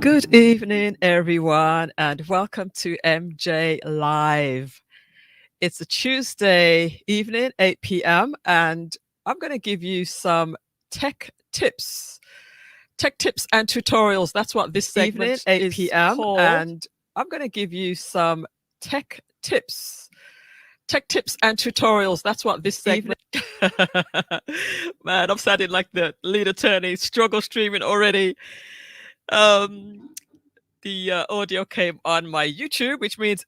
Good evening, everyone, and welcome to MJ Live. It's a Tuesday evening, 8 p.m., and I'm going to give you some tech tips. Tech tips and tutorials. That's what this segment evening, 8 p.m., called. And I'm going to give you some tech tips. Tech tips and tutorials. That's what this segment. Man, I'm sounding like the lead attorney. Struggle streaming already. The audio came on my YouTube, which means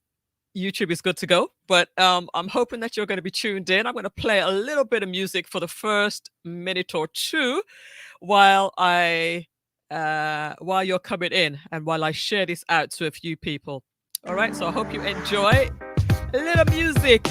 YouTube is good to go. But I'm hoping that you're going to be tuned in. I'm going to play a little bit of music for the first minute or two while you're coming in and while I share this out to a few people. All right, so I hope you enjoy a little music.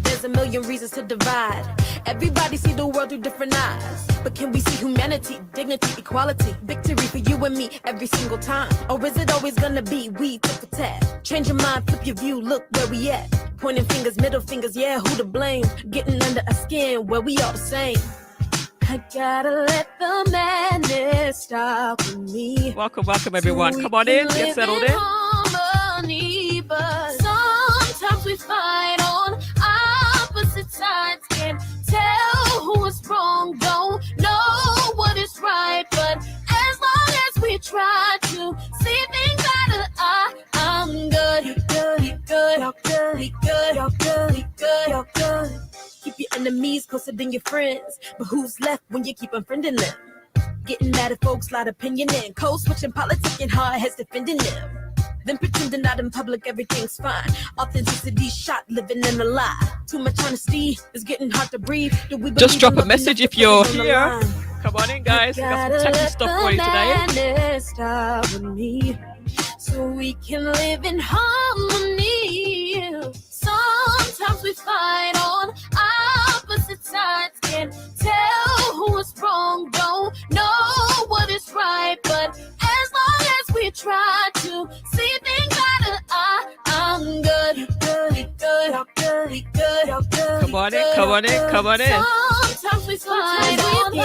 There's a million reasons to divide. Everybody see the world through different eyes. But can we see humanity, dignity, equality, victory for you and me every single time? Or is it always gonna be we tit for tat? Change your mind, flip your view, look where we at. Pointing fingers, middle fingers, yeah, who to blame? Getting under our skin where we all the same. I gotta let the madness stop with me. Welcome everyone. Come on in, get settled in. Harmony, but sometimes we fight on opposite sides. Can't tell who is wrong, don't know what is right. But as long as we try to see things out of I'm good, you good, you good, you're good, you good, you're good, you good, you're good. Keep your enemies closer than your friends. But who's left when you keep unfriending them? Getting mad at folks, lot opinion in. Code switching, politicking, hard heads defending them. Then pretending out in public everything's fine. Authenticity shot, living in a lie. Too much honesty is getting hard to breathe. Just drop a message if you're here. Come on in, guys. We got some techy stuff for you today. Stop with me so we can live in harmony. Sometimes we fight on opposite sides. Can't tell who is wrong, don't know what is right. But as long as we try to see things out of I'm good, you good, you good, you're good, you good, you're good. Come on in, come on in, come on in. Sometimes we fight on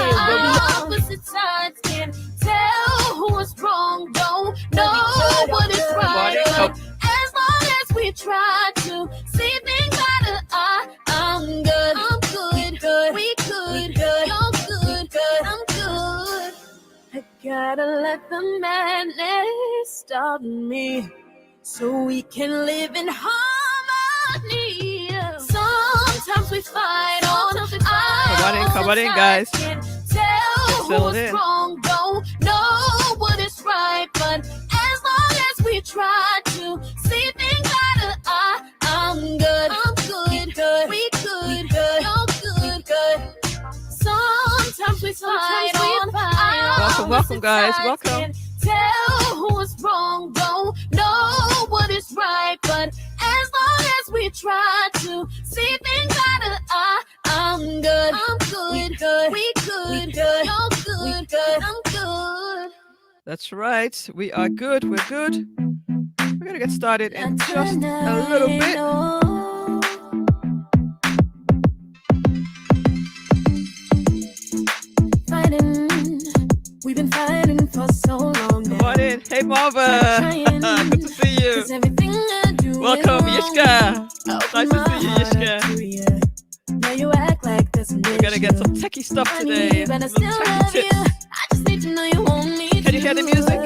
opposite sides. Can't tell who is wrong, don't know what is right. But as long as we try to see things out of I'm good, I'm good, good, we good, good, you're good, good, I'm good. I gotta let the madness stop me so we can live in harmony. Sometimes we fight on Come on in, guys. Can't tell who is wrong, don't know what is right. But as long as we try to see things out of I'm good, good, we good, good, you're good, good. Sometimes we fight on welcome, guys, welcome. Can't tell who is wrong, don't know what is right. But as long as we try to see things out of I'm good, we good, you're good, good, I'm good. That's right, we are good, we're good. We're gonna get started in just a little bit. We've been fighting for so long now. Come on in. Hey, Marva. Good to see you. Welcome, Yishka. Nice to see you, Yishka. Now you act like this. We're going to get some techie stuff today. Some techie tips. I just need to know you want me. Can you hear the music?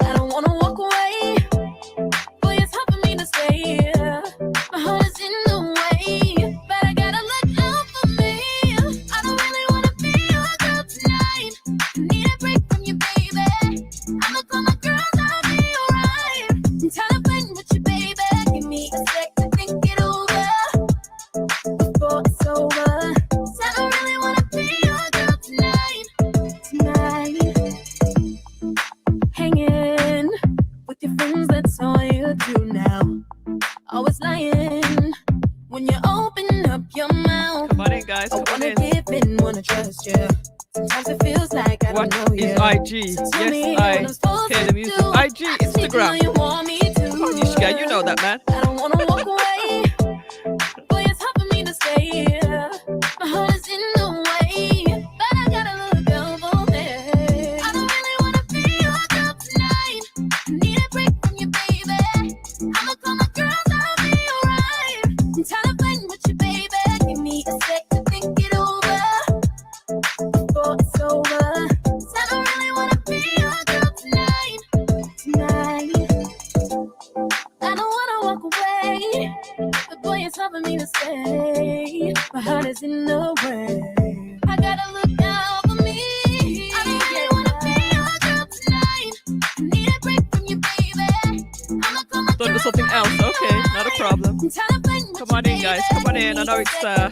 I don't want to walk away. Boy, it's hard for me to stay here. My heart is in the way. But I gotta look out for me. I don't really want to be your girl tonight. I need a break from you, baby. I'ma call my girls, I'll be alright. I'm tired of fighting with you, baby. Give me a sec to think it over before it's over. 'Cause I don't really want to be your girl tonight. Hanging with your friends, that's all you do now. Always lying when you open up your mouth. Come on in, guys. I wanna give in, wanna trust you. Sometimes it feels like I don't know you. What is IG? So tell me Yes, I what I'm supposed hear to the music. do. IG, I just need to know Instagram. you want me to. Come on, Yishka, you know that, man. I don't wanna walk away. Boy, it's hard for me to stay here. My heart is in the way, but I gotta look out for me. I don't really wanna be your girl tonight. problem. Come on in, guys. Come on in. I know it's a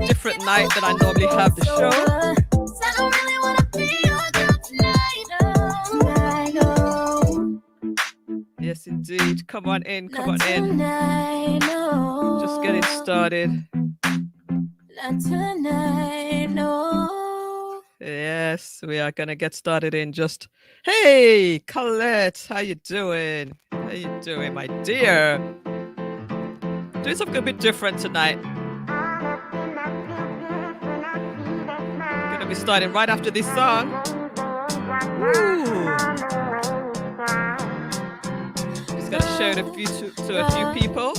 different night than I normally have the show. Yes, indeed. Come on in. Come on in. Just getting started. Not tonight, no. Yes, we are gonna get started in just. Hey, Colette, how you doing? How you doing, my dear? Doing something a bit different tonight. Gonna be starting right after this song. Ooh. Just gonna share it to a few people.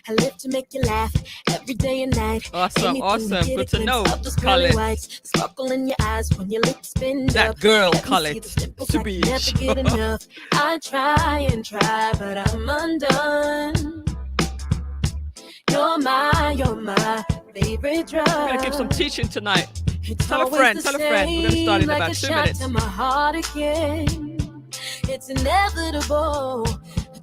I live to make you laugh every day and night. Awesome, awesome. Good to know, Colette. Sparkle in your eyes when your lips spin that up. girl, Colette, to be. Never get enough. I try and try, but I'm undone. You're my favorite drug. I'm gonna give some teaching tonight. It's tell a friend. We're gonna start in about 2 minutes. To my heart again. It's inevitable.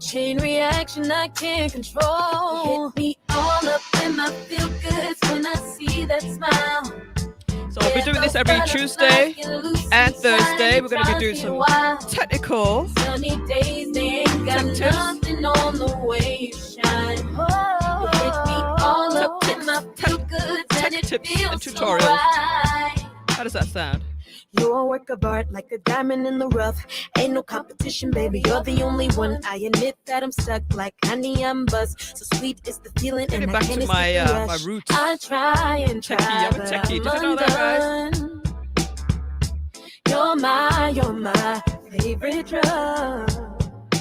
Chain reaction I can't control. Hit me all up in my feel goods when I see that smile. So we'll be doing this every Tuesday and Thursday. We're going to be doing some technical sunny days. They ain't got nothing on the way you shine. Hit me all up in my feel goods and it feels so right. How does that sound? You're a work of art, like a diamond in the rough. Ain't no competition, baby, you're the only one. I admit that I'm stuck like honey, I'm buzzed. So sweet is the feeling, and I back can't to my roots. I try and try, I'm a techie. Did you know that, guys? You're my favorite drug.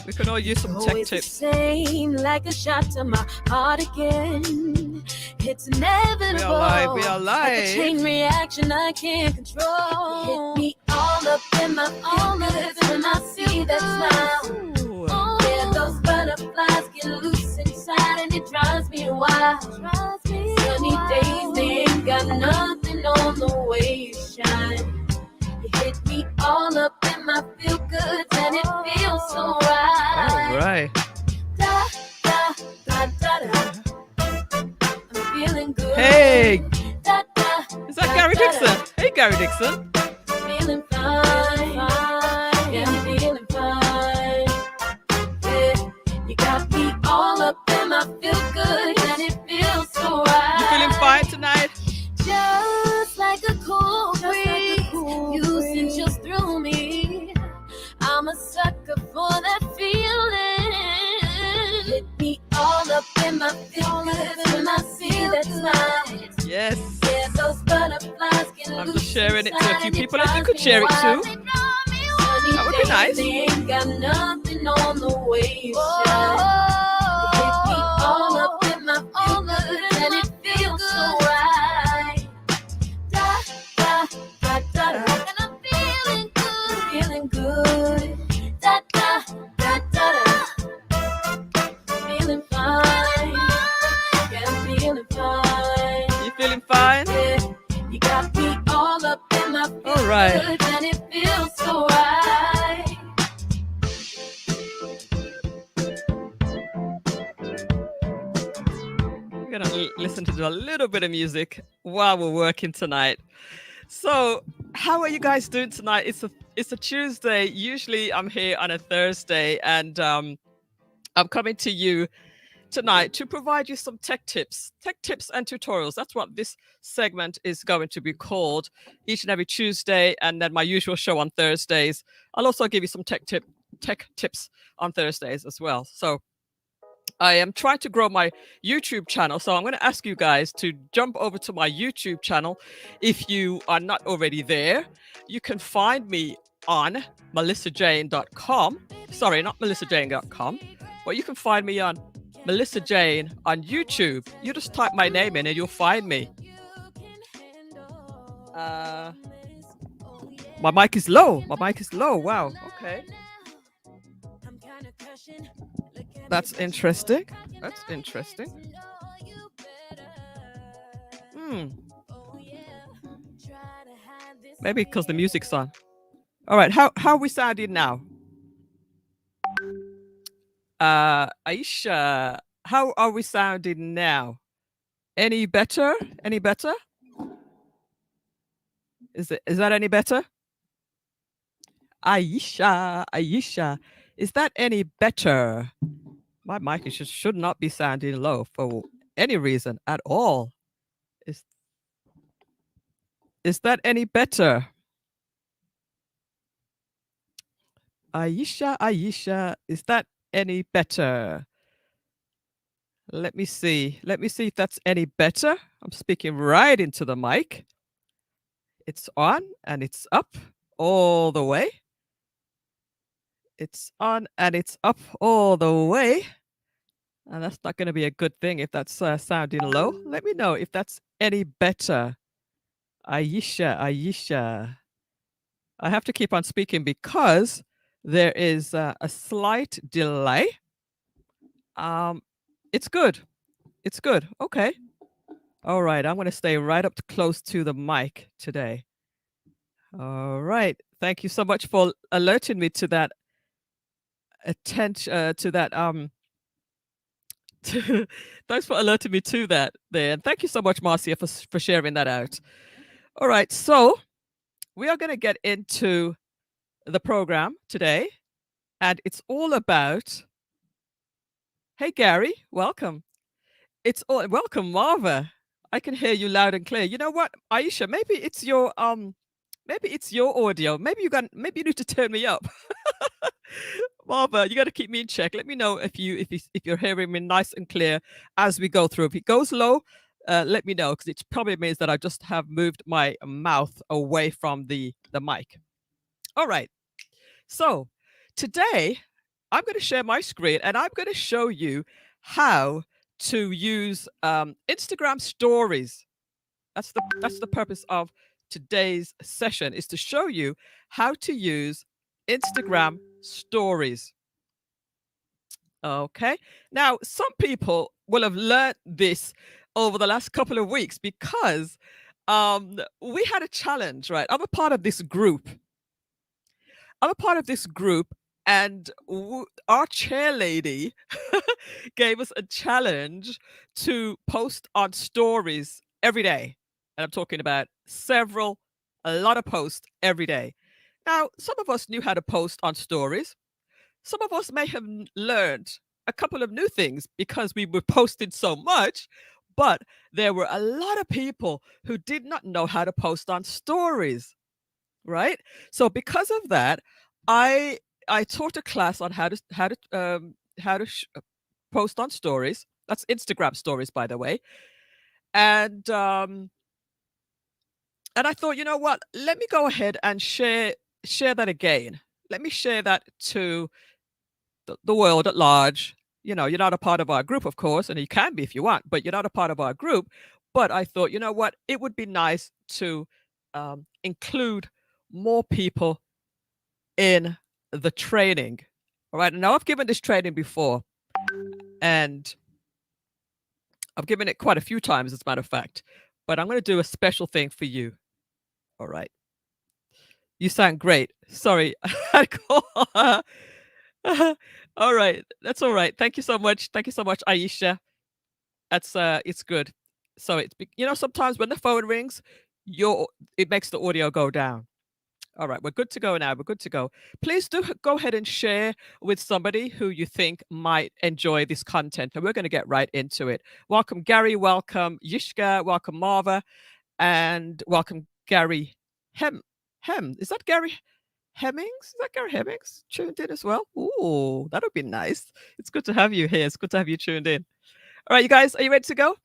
We can all use some tech tips. The same, like a shot to my heart again. It's inevitable. We are live. Like a chain reaction I can't control. Hit me all up in my fingers when I see that smile. Yeah, those butterflies get loose inside and it drives me wild. Sunny days, they ain't got nothing on the way you shine. You hit me all up in my feel goods and it feels so right. All right. Da, da, da, da, da. I'm feeling good. Hey, da, da, is that Gary Dixon? Hey, Gary Dixon. Feeling fine. Yeah, I'm feeling fine. Yeah, you got me all up in my feel good and it feels so right. You feeling fine tonight? Just like a cool breeze, you sent just through me. I'm a sucker for that feeling. Hit me all up in my feelings when I see that smile. Yes. Yeah, those butterflies can I'm just sharing it to a few people. If you could share it too, that would be nice. They ain't got nothing on the way you shine. Hit me all up in my feelings and it feels so right. Da, da, da, da, da. And I'm feeling good, feeling good. Da, da, da, da, da. Feeling fine. Yeah, I'm feeling fine. You feeling fine? Yeah, you got me all up in my feelings. All right. And it feels so right. We're gonna listen to a little bit of music while we're working tonight. So, how are you guys doing tonight? It's a Tuesday. Usually, I'm here on a Thursday, and I'm coming to you tonight to provide you some tech tips and tutorials. That's what this segment is going to be called each and every Tuesday, and then my usual show on Thursdays. I'll also give you some tech tips on Thursdays as well. So I am trying to grow my YouTube channel. So I'm going to ask you guys to jump over to my YouTube channel. If you are not already there, you can find me on melissajane.com. Sorry, not melissajane.com, but you can find me on Melissa Jane on YouTube. You just type my name in and you'll find me. My mic is low. Wow. Okay. That's interesting. Maybe because the music's on. All right. How are we sounding now? Aisha, how are we sounding now? Any better? Any better? Is that any better? Aisha, Aisha, is that any better? My mic should not be sounding low for any reason at all. Is is that any better? Aisha, Aisha, is that any better? Let me see. Let me see if that's any better. I'm speaking right into the mic. It's on and it's up all the way. It's on and it's up all the way. And that's not going to be a good thing if that's sounding low. Let me know if that's any better. Aisha, Aisha. I have to keep on speaking because there is a slight delay. Um, it's good. It's good. Okay. All right. I'm going to stay right up close to the mic today. All right. Thank you so much for alerting me to that attention to that thanks for alerting me to that there. And thank you so much, Marcia, for sharing that out. All right. So we are going to get into the program today, and it's all about. Hey, Gary, welcome. It's all welcome, Marva. I can hear you loud and clear. You know what, Aisha? Maybe it's your audio. Maybe you need to turn me up. Marva, you got to keep me in check. Let me know if you're hearing me nice and clear as we go through. If it goes low, let me know because it probably means that I just have moved my mouth away from the mic. All right. So today I'm going to share my screen and I'm going to show you how to use Instagram stories. That's the purpose of today's session is to show you how to use Instagram stories. Okay. Now, some people will have learned this over the last couple of weeks because we had a challenge, right? I'm a part of this group. And our chair lady gave us a challenge to post on stories every day. And I'm talking about a lot of posts every day. Now, some of us knew how to post on stories. Some of us may have learned a couple of new things because we were posting so much, but there were a lot of people who did not know how to post on stories, right? So because of that, I taught a class on how to post on stories. That's Instagram stories, by the way. And I thought, you know what? Let me go ahead and share that again. Let me share that to the world at large. You know, you're not a part of our group, of course, and you can be if you want, but you're not a part of our group. But I thought, you know what? It would be nice to include more people in the training. All right. Now, I've given this training before, and I've given it quite a few times, as a matter of fact, but I'm going to do a special thing for you. All right. You sound great. Sorry. All right. That's all right. Thank you so much. Thank you so much, Aisha. That's it's good. So sometimes when the phone rings, it makes the audio go down. All right, we're good to go now. We're good to go. Please do go ahead and share with somebody who you think might enjoy this content. And we're going to get right into it. Welcome, Gary. Welcome, Yishka. Welcome, Marva. And welcome, Gary Hem. Is that Gary Hemmings? Is that Gary Hemmings tuned in as well? Ooh, that would be nice. It's good to have you here. It's good to have you tuned in. All right, you guys, are you ready to go?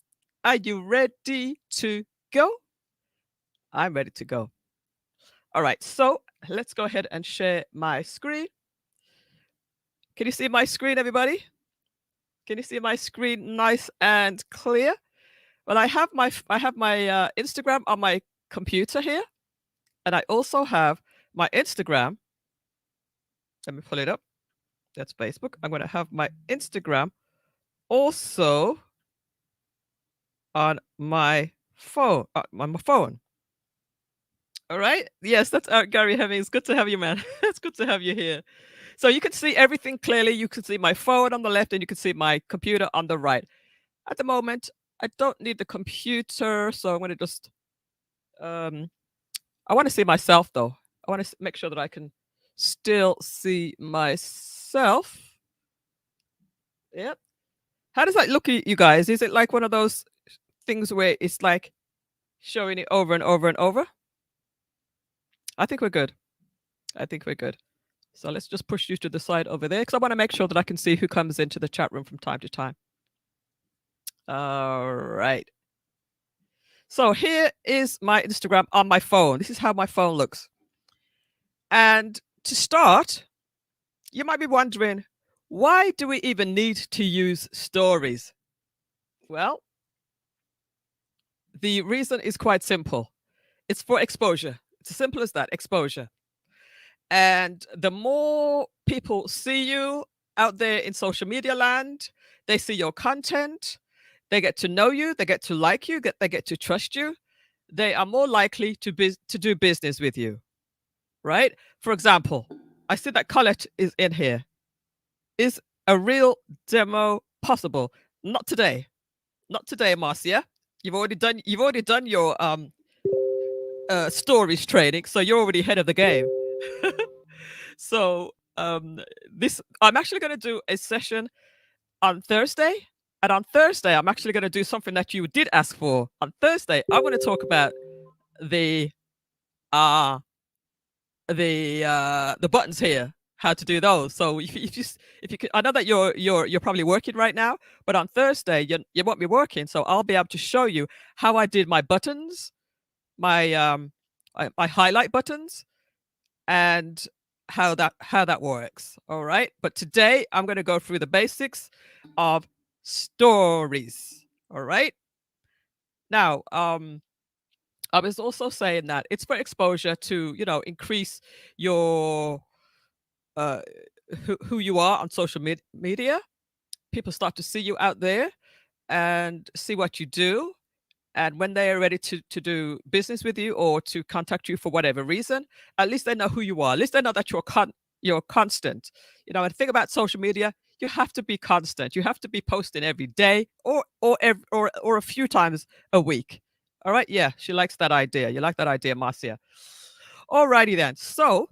Are you ready to go? I'm ready to go. All right, so let's go ahead and share my screen. Can you see my screen, everybody? Can you see my screen nice and clear? Well, I have my Instagram on my computer here, and I also have my Instagram. Let me pull it up. That's Facebook. I'm going to have my Instagram also on my phone. All right. Yes, that's Gary Hemmings. Good to have you, man. It's good to have you here. So you can see everything clearly. You can see my phone on the left and you can see my computer on the right. At the moment, I don't need the computer, so I'm going to just um I want to see myself though. I want to make sure that I can still see myself. Yep. How does that look at you guys? Is it like one of those things where it's like showing it over and over and over? I think we're good. I think we're good. So let's just push you to the side over there because I want to make sure that I can see who comes into the chat room from time to time. All right. So here is my Instagram on my phone. This is how my phone looks. And to start, you might be wondering, why do we even need to use stories? Well, the reason is quite simple. It's for exposure. It's as simple as that, exposure. And the more people see you out there in social media land, they see your content, they get to know you, they get to like you, they get to trust you, they are more likely to do business with you, right? For example, I see that Colette is in here. Is a real demo possible? Not today. Not today, Marcia. You've already done your stories training, so you're already ahead of the game. So this I'm actually going to do a session on Thursday, and on Thursday I'm actually going to do something that you did ask for. On Thursday, I'm going to talk about the uh the buttons here, how to do those. So if you could, I know that you're probably working right now, but on Thursday you won't be working, so I'll be able to show you how I did my buttons, my my highlight buttons, and how that works. All right, but today I'm going to go through the basics of stories. All right, now I was also saying that it's for exposure to increase your uh who you are on social media. People start to see you out there and see what you do, and when they are ready to do business with you or to contact you for whatever reason, at least they know who you are. At least they know that you're constant. And the thing about social media, you have to be constant. You have to be posting every day or a few times a week. All right, yeah, she likes that idea. You like that idea, Marcia? All righty then. So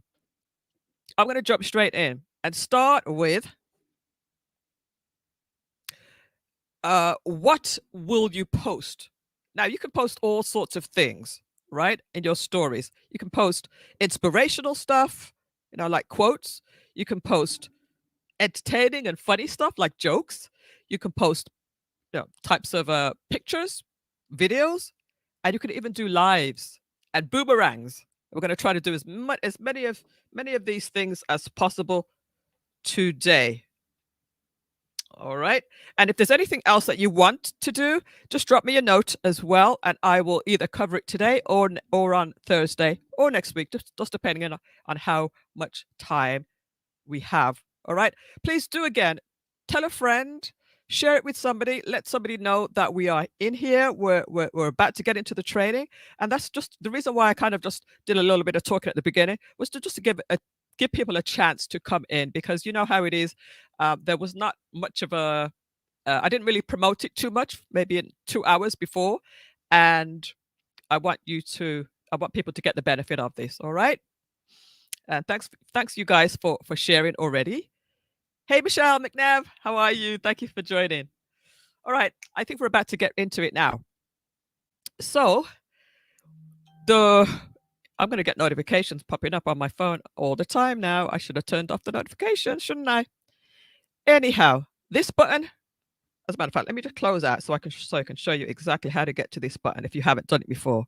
I'm going to jump straight in and start with what will you post? Now, you can post all sorts of things, right, in your stories. You can post inspirational stuff, like quotes. You can post entertaining and funny stuff like jokes. You can post types of pictures, videos, and you can even do lives and boomerangs. We're going to try to do as many of these things as possible today. All right. And if there's anything else that you want to do, just drop me a note as well, and I will either cover it today or on Thursday or next week, just depending on how much time we have. All right. Please do again. Tell a friend, share it with somebody, let somebody know that we are in here. We're about to get into the training. And that's just the reason why I kind of just did a little bit of talking at the beginning, was to just to give people a chance to come in, because you know how it is. There was not much of a I didn't really promote it too much, maybe in 2 hours before, and I want people to get the benefit of this. All right. And thanks you guys for sharing already. Hey, Michelle McNabb, how are you? Thank you for joining. All right, I think we're about to get into it now. So I'm going to get notifications popping up on my phone all the time now. I should have turned off the notifications, shouldn't I? Anyhow, this button, as a matter of fact, let me just close out so I can show you exactly how to get to this button if you haven't done it before.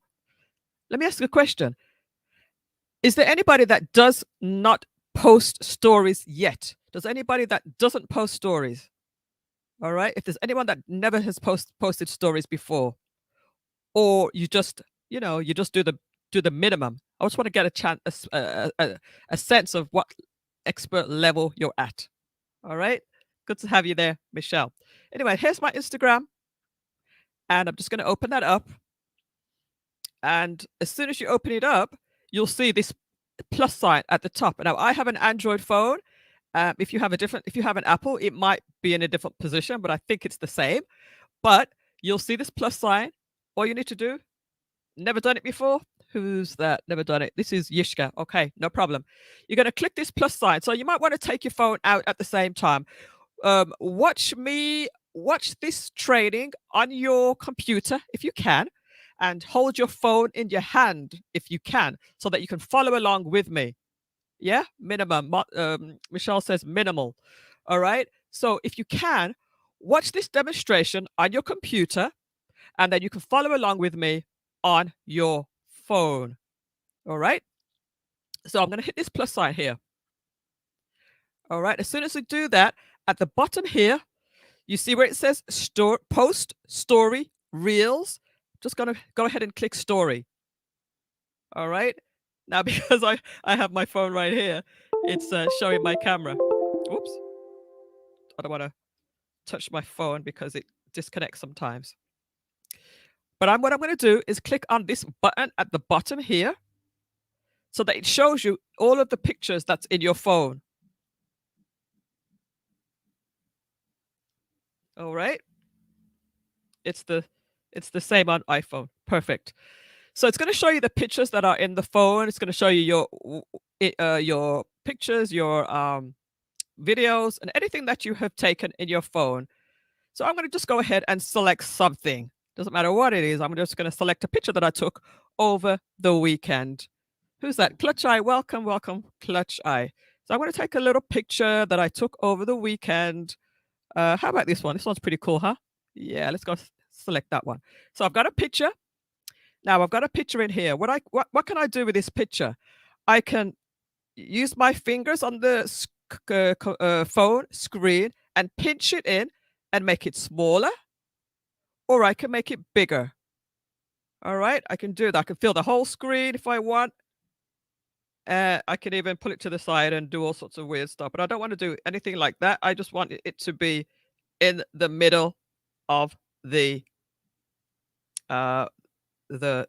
Let me ask you a question. Is there anybody that does not post stories yet? Does anybody that doesn't post stories? All right. If there's anyone that never has posted stories before, or you just do the minimum. I just want to get a sense of what expert level you're at. All right. Good to have you there, Michelle. Anyway, here's my Instagram, and I'm just going to open that up. And as soon as you open it up, you'll see this plus sign at the top. Now, I have an Android phone, If you have an Apple, it might be in a different position, but I think it's the same. But you'll see this plus sign. All you need to do, never done it before. Who's that? Never done it. This is Yishka. Okay, no problem. You're going to click this plus sign. So you might want to take your phone out at the same time. Watch this training on your computer if you can, and hold your phone in your hand if you can, so that you can follow along with me. Yeah, minimum. Michelle says minimal. All right. So if you can, watch this demonstration on your computer, and then you can follow along with me on your phone. All right. So I'm going to hit this plus sign here. All right. As soon as we do that, at the bottom here, you see where it says post, story, reels. Just going to go ahead and click story. All right. Now, because I have my phone right here, it's showing my camera. Oops. I don't want to touch my phone because it disconnects sometimes. But what I'm going to do is click on this button at the bottom here, so that it shows you all of the pictures that's in your phone. All right. It's the same on iPhone. Perfect. So it's going to show you the pictures that are in the phone. It's going to show you your pictures, your videos, and anything that you have taken in your phone. So I'm going to just go ahead and select something. Doesn't matter what it is. I'm just going to select a picture that I took over the weekend. Who's that? Clutch Eye. Welcome, welcome, Clutch Eye. So I'm going to take a little picture that I took over the weekend. How about this one? This one's pretty cool, huh? Yeah, let's go select that one. So I've got a picture. Now I've got a picture in here. What can I do with this picture? I can use my fingers on the phone screen and pinch it in and make it smaller, or I can make it bigger. All right, I can do that. I can fill the whole screen if I want. I can even pull it to the side and do all sorts of weird stuff, but I don't want to do anything like that. I just want it to be in the middle of the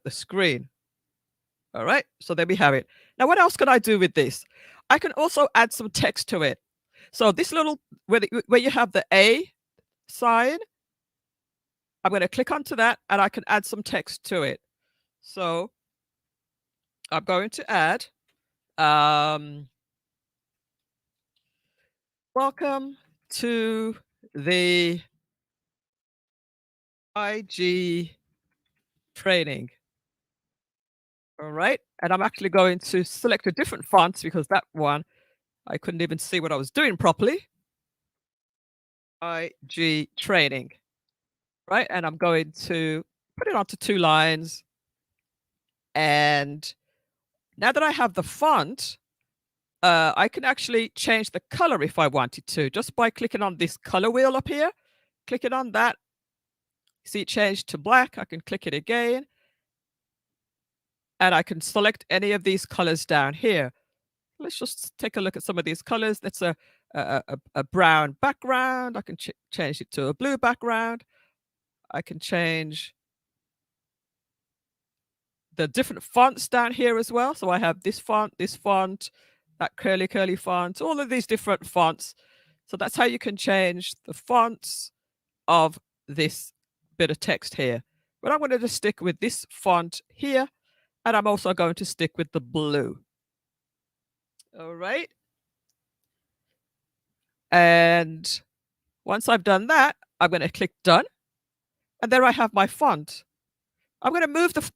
screen. All right, so there we have it. Now, what else can I do with this? I can also add some text to it. So this little, where you have the A sign, I'm going to click onto that, and I can add some text to it. So I'm going to add, welcome to the IG training. All right. And I'm actually going to select a different font, because that one, I couldn't even see what I was doing properly. IG training. Right. And I'm going to put it onto 2 lines. And now that I have the font, I can actually change the color if I wanted to, just by clicking on this color wheel up here. Clicking on that. See it changed to black. I can click it again. And I can select any of these colors down here. Let's just take a look at some of these colors. That's a brown background. I can change it to a blue background. I can change the different fonts down here as well. So I have this font, that curly font, all of these different fonts. So that's how you can change the fonts of this bit of text here. But I'm going to just stick with this font here, and I'm also going to stick with the blue. All right. And once I've done that, I'm going to click done. And there I have my font. I'm going to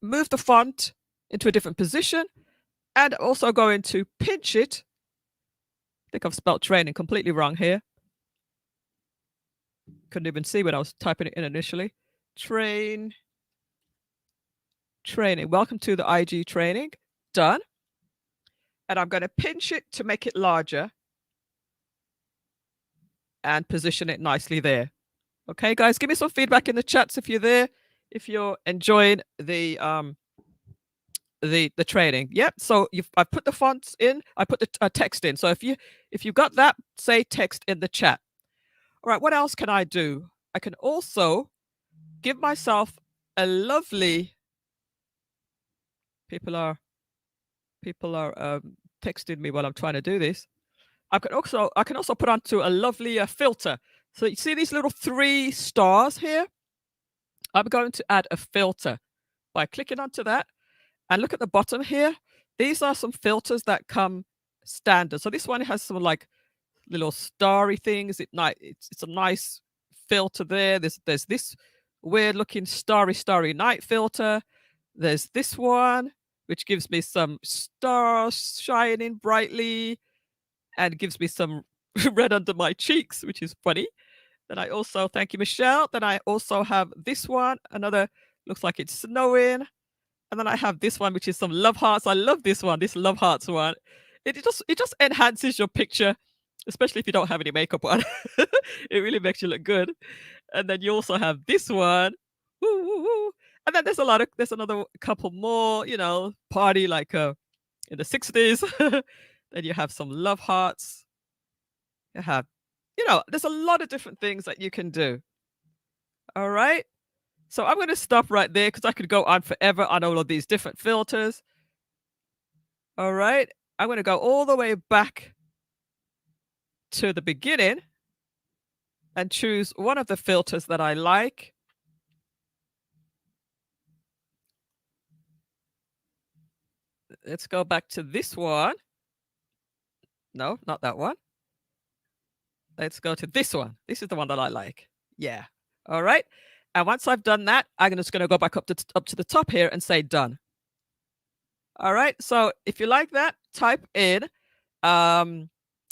move the font into a different position, and also going to pinch it. I think I've spelled training completely wrong here. Couldn't even see when I was typing it in initially. Training. Welcome to the IG training. Done. And I'm going to pinch it to make it larger and position it nicely there. Okay, guys, give me some feedback in the chats if you're there, if you're enjoying the training. Yep. So I put the fonts in, I put the text in. So if you got that, say text in the chat. All right, what else can I do? I can also give myself a lovely. People are texting me while I'm trying to do this. I can also put onto a lovely filter. So you see these little 3 stars here? I'm going to add a filter by clicking onto that, and look at the bottom here. These are some filters that come standard. So this one has some like little starry things. It's a nice filter there. There's this weird looking starry night filter. There's this one which gives me some stars shining brightly and gives me some red under my cheeks, which is funny. Then I also, thank you, Michelle. Then I also have this one, another looks like it's snowing. And then I have this one, which is some love hearts. I love this one, this love hearts one. It just enhances your picture, especially if you don't have any makeup on. It really makes you look good. And then you also have this one. Woo, woo, woo. And then there's another couple more, party like in the 60s. Then you have some love hearts. You have, there's a lot of different things that you can do. All right. So I'm going to stop right there because I could go on forever on all of these different filters. All right. I'm going to go all the way back to the beginning and choose one of the filters that I like. Let's go back to this one. No, not that one. Let's go to this one. This is the one that I like. Yeah. All right. And once I've done that, I'm just going to go back up to the top here and say done. All right. So if you like that, type in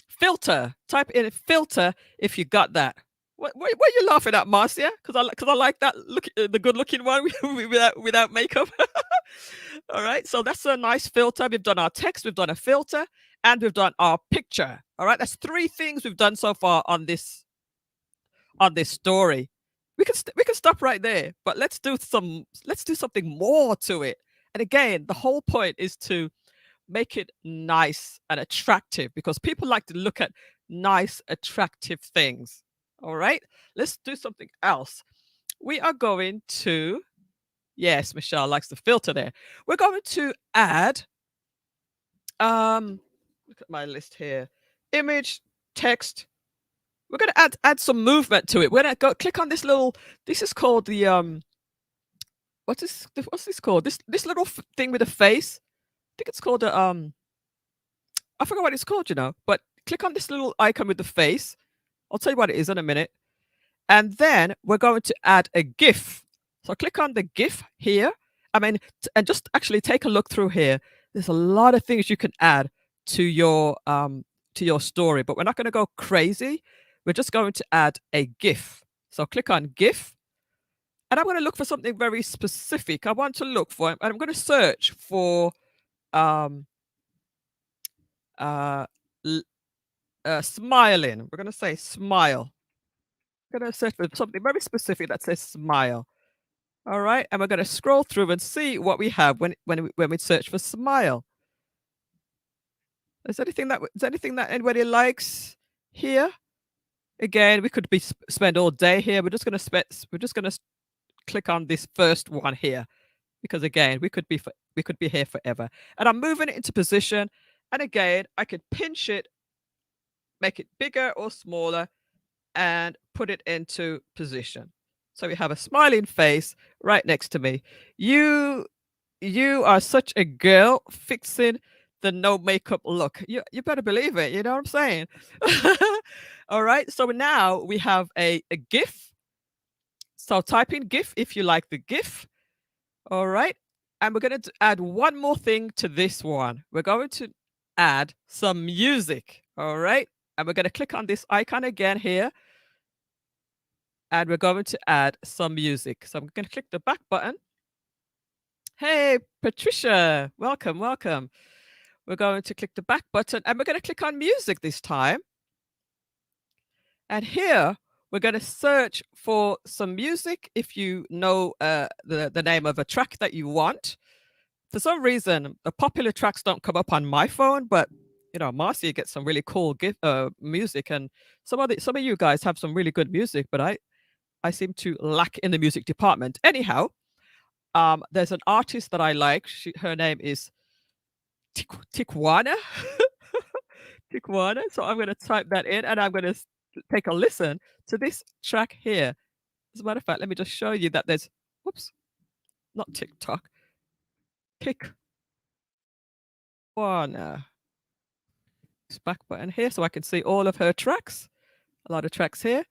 filter. Type in filter if you got that. What are you laughing at, Marcia? Because I like that look, the good looking one without makeup. All right. So that's a nice filter. We've done our text, we've done a filter, and we've done our picture. All right. That's 3 things we've done so far on this story. We can stop right there, but let's do something more to it. And again, the whole point is to make it nice and attractive because people like to look at nice, attractive things. All right, let's do something else. We are going to, yes, Michelle likes the filter there. We're going to add, look at my list here, image, text. We're going to add some movement to it. We're going to go click on this little, this is called the, what's this called? This little thing with a face. I think it's called I forgot what it's called, but click on this little icon with the face. I'll tell you what it is in a minute. And then we're going to add a GIF. So click on the GIF here. And just actually take a look through here. There's a lot of things you can add to your story, but we're not going to go crazy. We're just going to add a GIF. So click on GIF. And I'm going to look for something very specific. I want to look for, and I'm going to search for smiling. We're going to say smile. We're going to search for something very specific that says smile. All right. And we're going to scroll through and see what we have when we search for smile. Is there anything that anybody likes here? Again, we could spend all day here. We're just going to click on this first one here, because again, we could be here forever. And I'm moving it into position. And again, I could pinch it, make it bigger or smaller, and put it into position. So we have a smiling face right next to me. You are such a girl fixing the no makeup look. You better believe it. You know what I'm saying? All right. So now we have a GIF. So type in GIF if you like the GIF. All right. And we're going to add one more thing to this one. We're going to add some music. All right. And we're going to click on this icon again here. And we're going to add some music. So I'm going to click the back button. Hey, Patricia, welcome. We're going to click the back button and we're going to click on music this time. And here we're going to search for some music if you know the name of a track that you want. For some reason, the popular tracks don't come up on my phone, but Marcia gets some really cool music, and some of you guys have some really good music, but I seem to lack in the music department. Anyhow, there's an artist that I like. Her name is Tikwana. Pick one. So I'm going to type that in and I'm going to take a listen to this track here. As a matter of fact, let me just show you that there's, whoops, not TikTok. Pick one. This back button here so I can see all of her tracks. A lot of tracks here.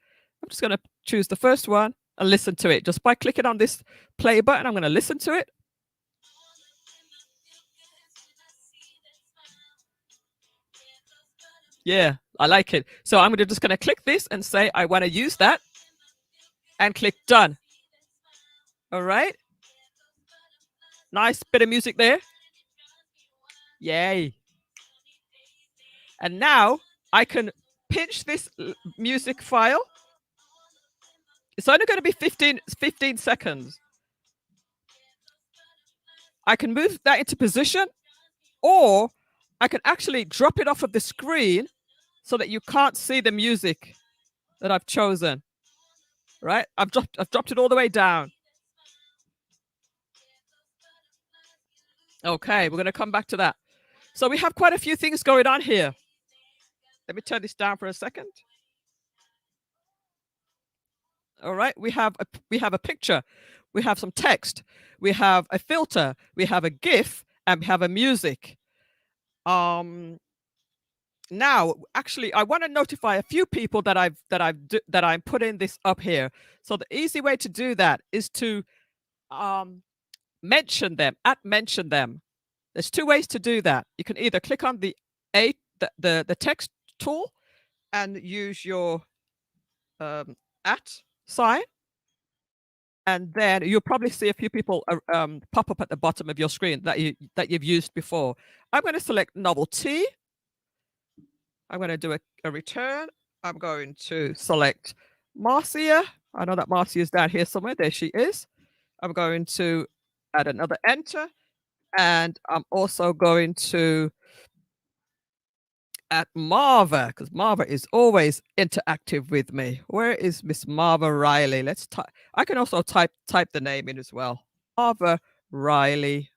I'm just going to choose the first one and listen to it. Just by clicking on this play button, I'm going to listen to it. Yeah, I like it. So I'm just going to click this and say I want to use that and click done. All right. Nice bit of music there. Yay. And now I can pinch this music file. It's only going to be 15 seconds. I can move that into position, or I can actually drop it off of the screen so that you can't see the music that I've chosen. Right? I've dropped it all the way down. Okay, we're going to come back to that. So we have quite a few things going on here. Let me turn this down for a second. All right, we have a picture, we have some text, we have a filter, we have a GIF, and we have a music. Now, actually, I want to notify a few people that I'm putting this up here. So the easy way to do that is to mention them. Mention them. There's two ways to do that. You can either click on the text tool and use your at sign, and then you'll probably see a few people pop up at the bottom of your screen that you've used before. I'm going to select novelty. I'm going to do a return. I'm going to select Marcia. I know that Marcia is down here somewhere. There she is. I'm going to add another enter, and I'm also going to add Marva, because Marva is always interactive with me. Where is Miss Marva Riley? Let's type. I can also type the name in as well. Marva Riley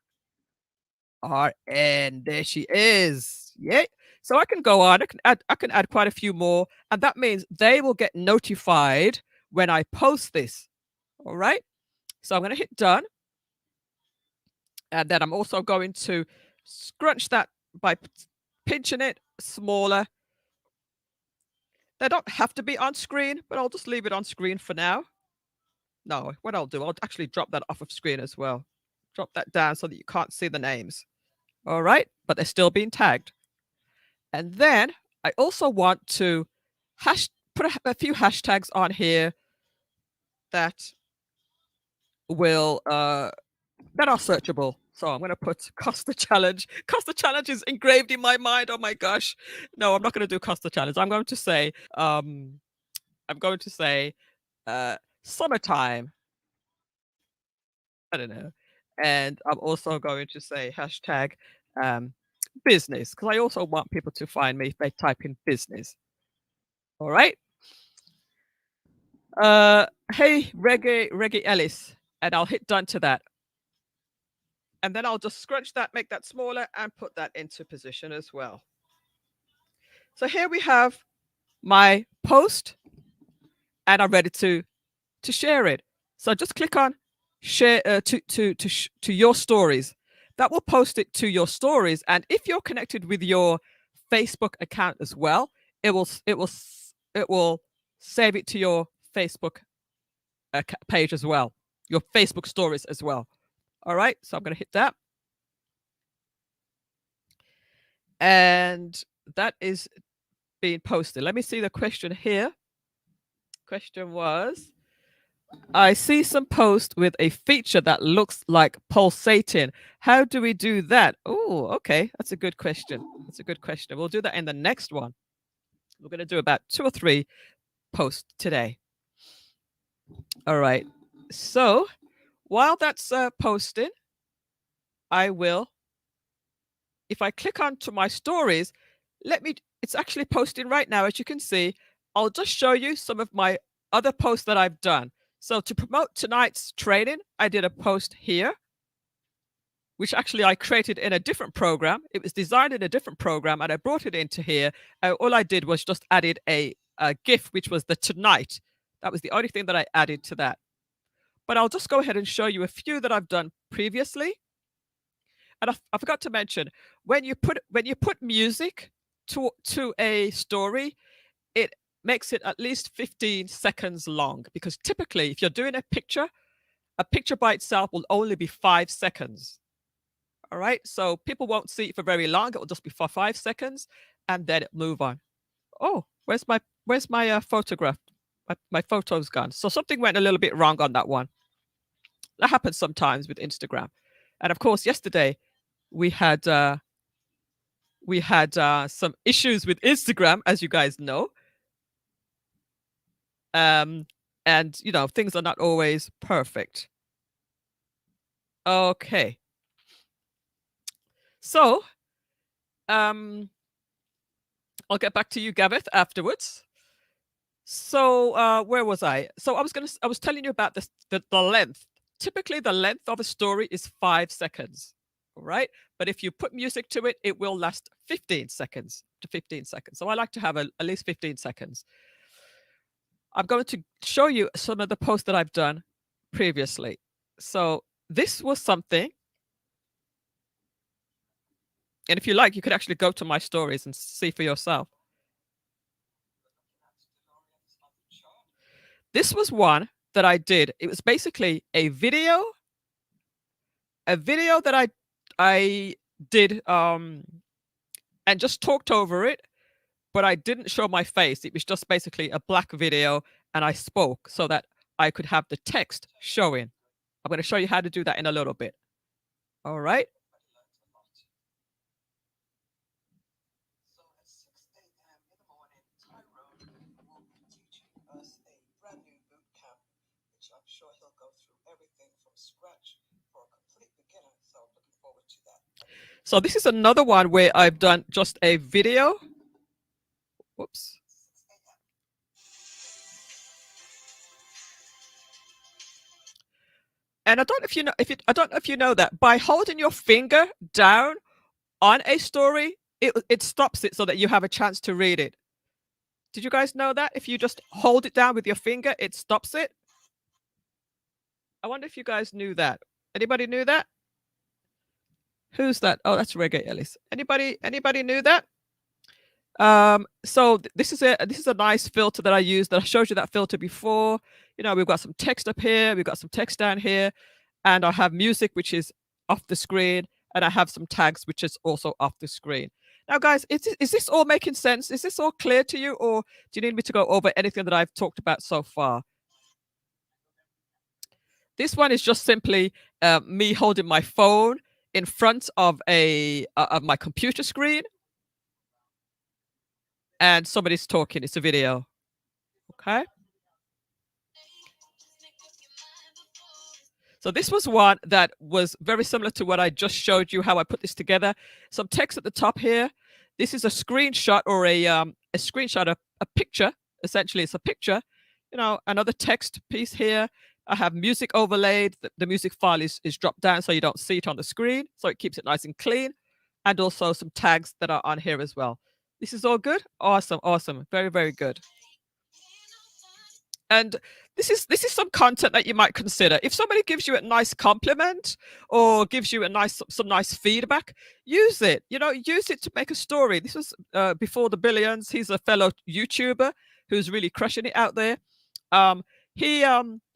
RN. There she is. Yay. So I can go on. I can add quite a few more, and that means they will get notified when I post this. All right. So I'm going to hit done, and then I'm also going to scrunch that by pinching it smaller. They don't have to be on screen, but I'll just leave it on screen for now. No, what I'll do, I'll actually drop that off of screen as well. Drop that down so that you can't see the names. All right, but they're still being tagged. And then I also want to put a few hashtags on here that will that are searchable. So I'm going to put Costa Challenge. Costa Challenge is engraved in my mind. Oh my gosh. No, I'm not going to do Costa Challenge. I'm going to say summertime. I don't know. And I'm also going to say hashtag business, because I also want people to find me if they type in business. All right. Hey, Reggae Ellis, and I'll hit done to that. And then I'll just scrunch that, make that smaller, and put that into position as well. So here we have my post, and I'm ready to share it. So just click on share to your stories. That will post it to your stories, and if you're connected with your Facebook account as well, it will save it to your Facebook page as well, your Facebook stories as well. All right, so I'm going to hit that, and that is being posted. Let me see the question here. Question was, I see some post with a feature that looks like pulsating. How do we do that? Oh, okay. That's a good question. That's a good question. We'll do that in the next one. We're going to do about 2 or 3 posts today. All right. So while that's posting, I will, if I click onto my stories, it's actually posting right now, as you can see. I'll just show you some of my other posts that I've done. So to promote tonight's training, I did a post here. which actually I created in a different program. It was designed in a different program, and I brought it into here. All I did was just added a GIF, which was the tonight. That was the only thing that I added to that. But I'll just go ahead and show you a few that I've done previously. And I forgot to mention, when you put music to a story, it makes it at least 15 seconds long, because typically if you're doing a picture by itself will only be 5 seconds. All right, so people won't see it for very long. It will just be for 5 seconds, and then it move on. Oh, where's my photograph? My photo's gone. So something went a little bit wrong on that one. That happens sometimes with Instagram. And of course, yesterday we had some issues with Instagram, as you guys know. And things are not always perfect. Okay. So, I'll get back to you, Gavith, afterwards. So, where was I? So I was telling you about the length. Typically, the length of a story is 5 seconds, all right? But if you put music to it, it will last 15 seconds to 15 seconds. So I like to have at least 15 seconds. I'm going to show you some of the posts that I've done previously. So this was something, and if you like, you could actually go to my stories and see for yourself. This was one that I did. It was basically a video that I did and just talked over it, but I didn't show my face. It was just basically a black video, and I spoke so that I could have the text showing. I'm going to show you how to do that in a little bit. All right. So this is another one where I've done just a video. Whoops. And I don't know if you know I don't know if you know that by holding your finger down on a story, it stops it so that you have a chance to read it. Did you guys know that? If you just hold it down with your finger, it stops it. I wonder if you guys knew that. Anybody knew that? Who's that? Oh, that's Reggae Ellis. Anybody knew that? So this is a nice filter that I used. That I showed you that filter before. We've got some text up here, we've got some text down here, and I have music, which is off the screen, and I have some tags, which is also off the screen. Now, guys, is this all making sense? Is this all clear to you, or do you need me to go over anything that I've talked about so far? This one is just simply me holding my phone in front of of my computer screen, and somebody's talking. It's a video. Okay. So this was one that was very similar to what I just showed you, how I put this together. Some text at the top here. This is a screenshot, or a screenshot of a picture. Essentially, it's a picture. Another text piece here. I have music overlaid. The music file is dropped down so you don't see it on the screen. So it keeps it nice and clean. And also some tags that are on here as well. This is all good? Awesome, awesome. Very, very good. And this is some content that you might consider. If somebody gives you a nice compliment or gives you some nice feedback, use it. Use it to make a story. This was before the billions. He's a fellow YouTuber who's really crushing it out there.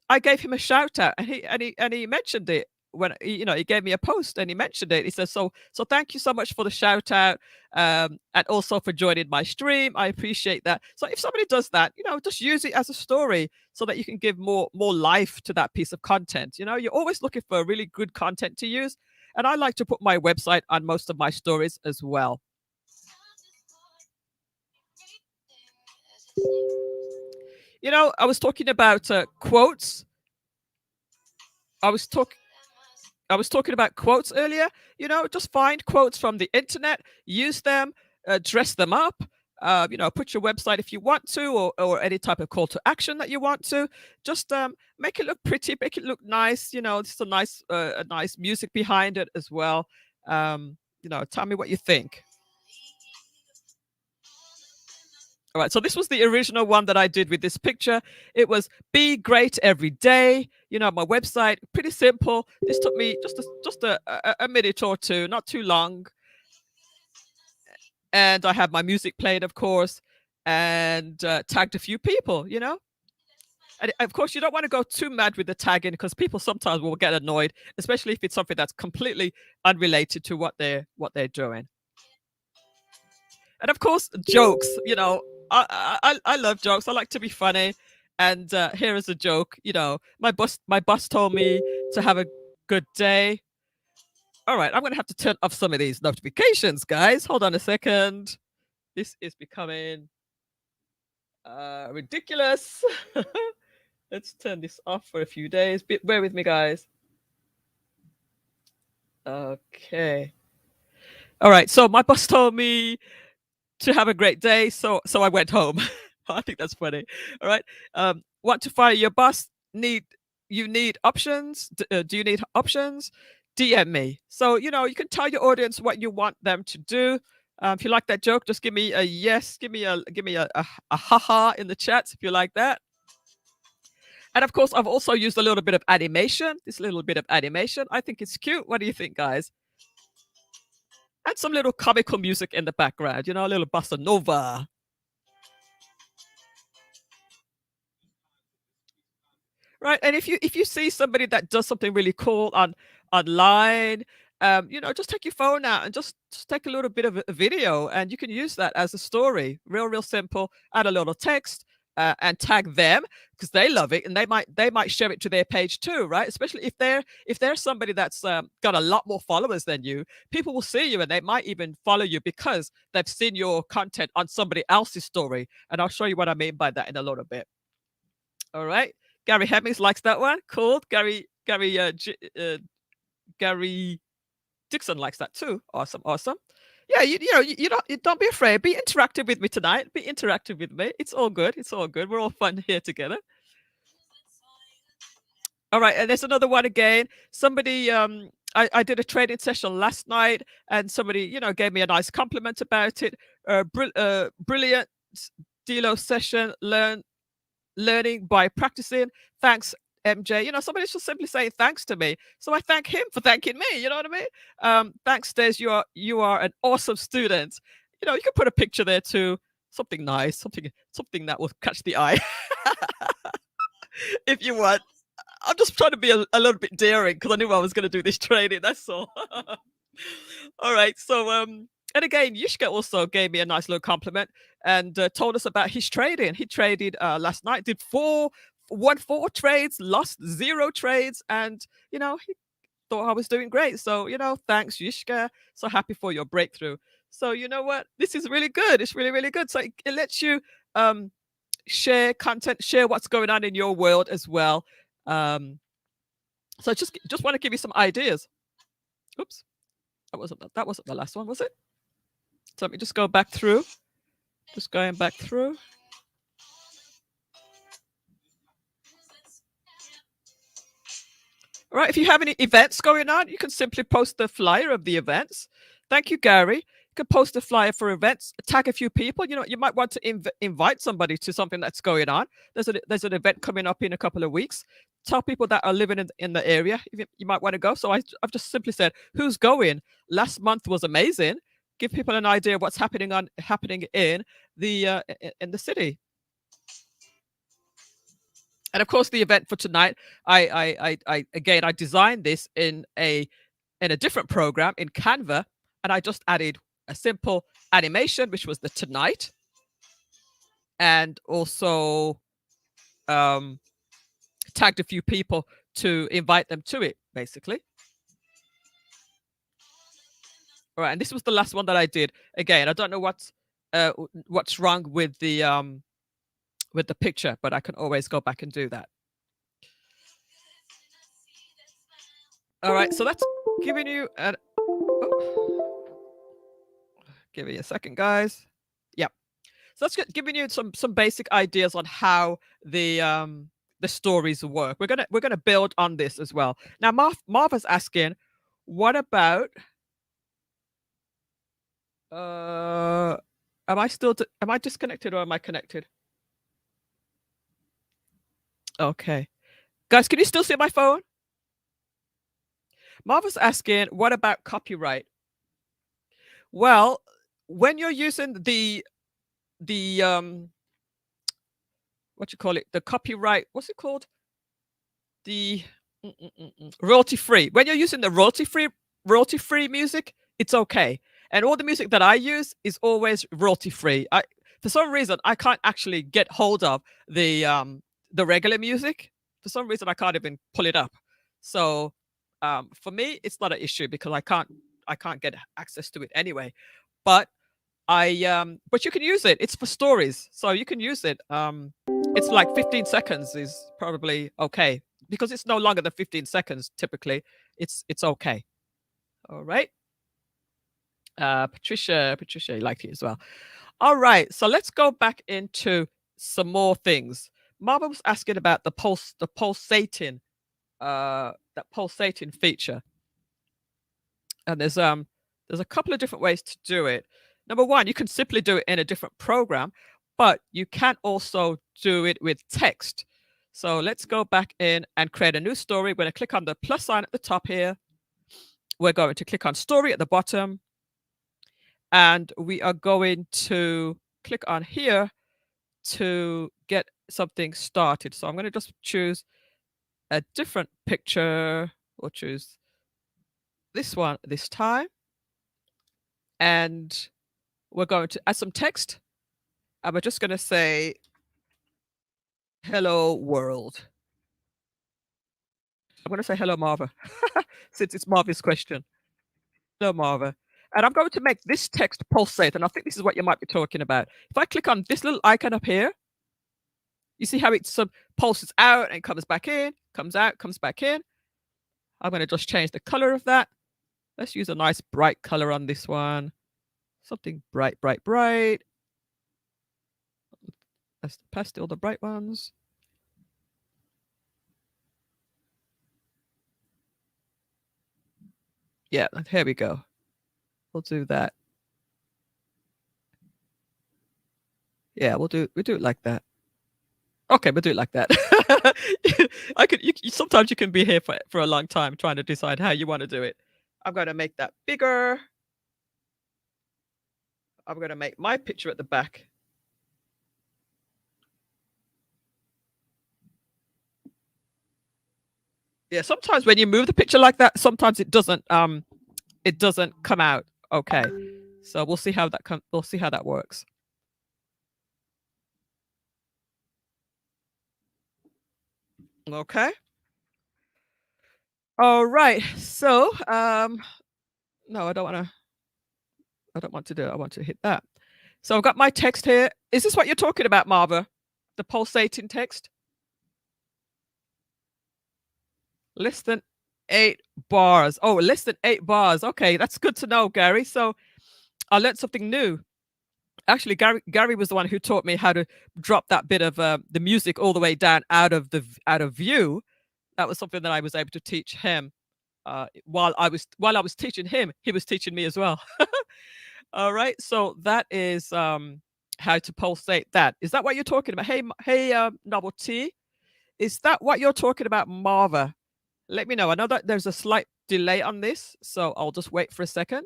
I gave him a shout out, and he mentioned it when he gave me a post, and he mentioned it. He says, so thank you so much for the shout out, and also for joining my stream. I appreciate that. So if somebody does that, just use it as a story so that you can give more life to that piece of content. You're always looking for really good content to use, and I like to put my website on most of my stories as well. I was talking about quotes. I was talking about quotes earlier. Just find quotes from the internet, use them, dress them up, put your website if you want to, or any type of call to action that you want to. Just make it look pretty, make it look nice. Just a nice music behind it as well. Tell me what you think. All right, so this was the original one that I did with this picture. It was be great every day. My website, pretty simple. This took me just a minute or two, not too long. And I have my music playing, of course, and tagged a few people. And of course, you don't want to go too mad with the tagging because people sometimes will get annoyed, especially if it's something that's completely unrelated to what they're doing. And of course, jokes. I love jokes. I like to be funny. And here is a joke. My boss told me to have a good day. All right, I'm going to have to turn off some of these notifications, guys. Hold on a second. This is becoming ridiculous. Let's turn this off for a few days. Bear with me, guys. Okay. All right. So my boss told me to have a great day, so I went home. I think that's funny. All right. Want to fire your boss? You need options? Do you need options? DM me. So you can tell your audience what you want them to do. If you like that joke, just give me a yes. Give me a haha in the chats if you like that. And of course, I've also used a little bit of animation. This little bit of animation, I think it's cute. What do you think, guys? And some little comical music in the background. A little bossa nova. Right, and if you see somebody that does something really cool online, just take your phone out and just take a little bit of a video, and you can use that as a story. Real simple. Add a little text, and tag them because they love it, and they might share it to their page too, right? Especially if they're somebody that's got a lot more followers than you. People will see you, and they might even follow you because they've seen your content on somebody else's story. And I'll show you what I mean by that in a little bit. All right. Gary Hemmings likes that one. Cool. Gary Dixon likes that too. Awesome. Yeah, you don't be afraid. Be interactive with me tonight. Be interactive with me. It's all good. We're all fun here together. All right, and there's another one again. Somebody, I did a training session last night, and somebody, gave me a nice compliment about it. Brilliant Delo session. Learning by practicing. Thanks, MJ. Somebody's just simply saying thanks to me, so I thank him for thanking me. You know what I mean? Thanks, Des. You are an awesome student. You can put a picture there too. Something nice, something that will catch the eye. If you want. I'm just trying to be a little bit daring because I knew I was going to do this training. That's all. All right. So and again, Yushka also gave me a nice little compliment and told us about his trading. He traded last night, won 4 trades, lost 0 trades, and he thought I was doing great. So thanks, Yushka. So happy for your breakthrough. So you know what? This is really good. It's really good. So it lets you share content, share what's going on in your world as well. So just want to give you some ideas. Oops, that wasn't the last one, was it? So let me just go back through. Just going back through. All right, if you have any events going on, you can simply post the flyer of the events. Thank you, Gary. You can post a flyer for events, tag a few people. You might want to invite somebody to something that's going on. There's an event coming up in a couple of weeks. Tell people that are living in the area you might want to go. So I've just simply said, who's going? Last month was amazing. Give people an idea of what's happening in the city. And of course, the event for tonight, I designed this in a different program in Canva, and I just added a simple animation, which was the tonight, and also tagged a few people to invite them to it, basically. All right, and this was the last one that I did. Again, I don't know what's wrong with the picture, but I can always go back and do that. All right, so that's giving you an. Oh. Give me a second, guys. Yep. So that's giving you some basic ideas on how the stories work. We're gonna build on this as well. Now, Marva's asking, what about uh, am I disconnected or am I connected? Okay, guys, can you still see my phone? Marva's asking, what about copyright? Well, when you're using the what you call it, the copyright, what's it called? The royalty free. When you're using the royalty free music, it's okay. And all the music that I use is always royalty free. I For some reason I can't actually get hold of the regular music. For some reason I can't even pull it up. So for me it's not an issue because I can't get access to it anyway. But but you can use it. It's for stories. So you can use it. It's like 15 seconds is probably okay because it's no longer than 15 seconds typically. It's okay. All right. Patricia, you liked it as well. All right. So let's go back into some more things. Marva was asking about the pulsating, that pulsating feature. And there's a couple of different ways to do it. Number one, you can simply do it in a different program, but you can also do it with text. So let's go back in and create a new story. We're going to click on the plus sign at the top here. We're going to click on story at the bottom. And we are going to click on here to get something started. So I'm going to just choose a different picture. We'll choose this one this time. And we're going to add some text. And we're just going to say, hello world. I'm going to say hello Marva, since it's Marva's question. Hello Marva. And I'm going to make this text pulsate. And I think this is what you might be talking about. If I click on this little icon up here, you see how it pulses out and comes back in, comes out, comes back in. I'm going to just change the color of that. Let's use a nice bright color on this one. Something bright, bright, bright. Let's pastel the bright ones. Yeah, here we go. We'll do that. Yeah, we'll do it like that. Okay, we'll do it like that. Sometimes you can be here for a long time trying to decide how you want to do it. I'm going to make that bigger. I'm going to make my picture at the back. Yeah, sometimes when you move the picture like that, sometimes it doesn't come out okay. So we'll see how that works. Okay. All right. So no, I don't want to do it. I want to hit that. So I've got my text here. Is this what you're talking about, Marva? The pulsating text? Less than 8 bars. Oh, less than 8 bars. Okay, that's good to know, Gary. So I learned something new. Actually, Gary was the one who taught me how to drop that bit of the music all the way down out of view. That was something that I was able to teach him. While I was teaching him, he was teaching me as well. All right, so that is how to pulsate that. Is that what you're talking about? Hey, Novelty, is that what you're talking about, Marva? Let me know. I know that there's a slight delay on this, so I'll just wait for a second.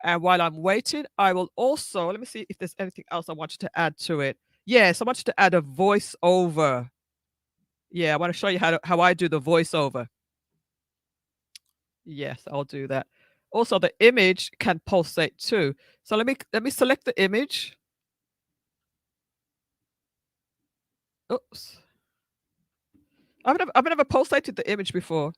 And while I'm waiting, I will also, let me see if there's anything else I wanted to add to it. Yes, I wanted to add a voiceover. Yeah, I want to show you how I do the voiceover. Yes, I'll do that. Also, the image can pulsate too. So let me select the image. Oops. I've never pulsated the image before.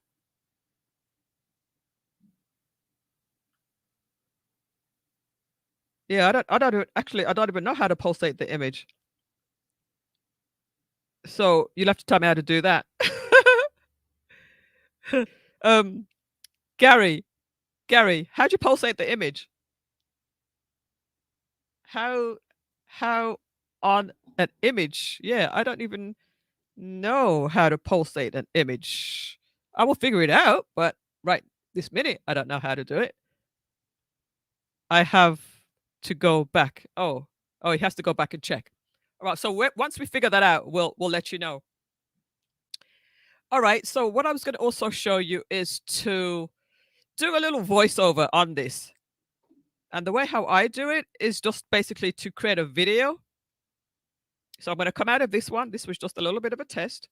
Yeah, I don't even know how to pulsate the image. So you'll have to tell me how to do that. um, Gary, how'd you pulsate the image? How on an image. Yeah, I don't even know how to pulsate an image. I will figure it out, but right this minute, I don't know how to do it. I have to go back. Oh, he has to go back and check. All right. So once we figure that out, we'll let you know. All right. So what I was going to also show you is to do a little voiceover on this. And the way how I do it is just basically to create a video. So I'm going to come out of this one. This was just a little bit of a test.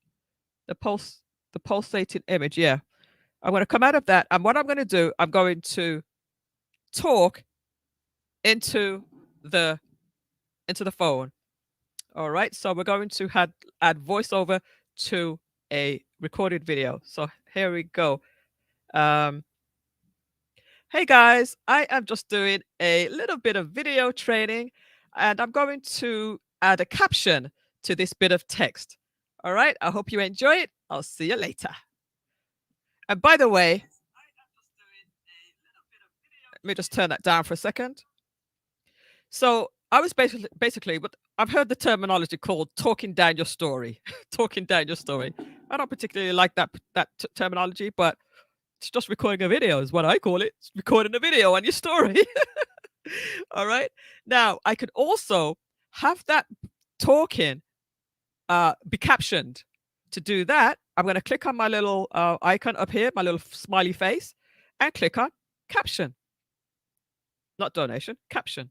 The pulsating image. Yeah. I'm going to come out of that. And what I'm going to do, I'm going to talk into the phone. All right. So we're going to add voiceover to a recorded video. So here we go. Um, Hey guys, I am just doing a little bit of video training and I'm going to add a caption to this bit of text. All right, I hope you enjoy it. I'll see you later. And by the way, let me just turn that down for a second. So I was basically, but I've heard the terminology called talking down your story. Talking down your story. I don't particularly like that terminology, but it's just recording a video is what I call it. It's recording a video on your story. All right. Now I could also have that talking be captioned. To do that, I'm going to click on my little icon up here, my little smiley face, and click on caption. Not donation, caption.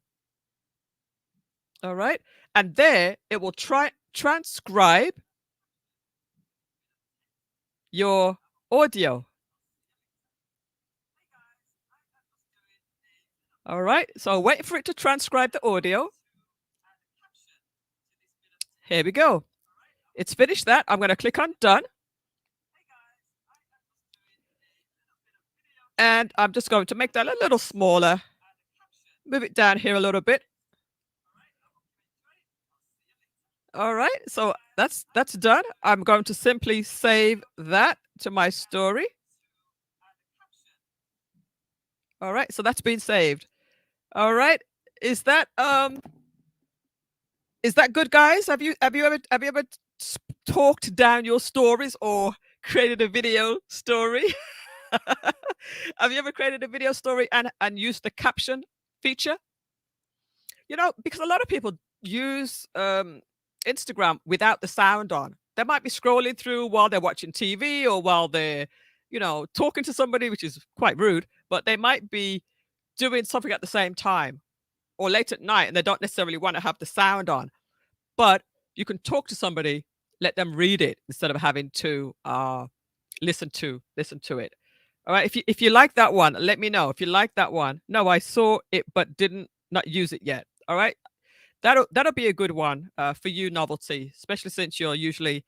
All right. And there it will transcribe your audio. All right. So wait for it to transcribe the audio. Here we go. It's finished that. I'm going to click on done. And I'm just going to make that a little smaller. Move it down here a little bit. All right. So that's done. I'm going to simply save that to my story. All right. So that's been saved. All right. Is that good, guys? Have you ever talked down your stories or created a video story? Have you ever created a video story and used the caption feature? You know, because a lot of people use Instagram without the sound on. They might be scrolling through while they're watching TV or while they're, talking to somebody, which is quite rude, but they might be doing something at the same time or late at night and they don't necessarily want to have the sound on. But you can talk to somebody, let them read it instead of having to listen to it. All right. If you like that one, let me know. If you like that one. No, I saw it but didn't not use it yet. All right. That'll be a good one for you, Novelty, especially since you're usually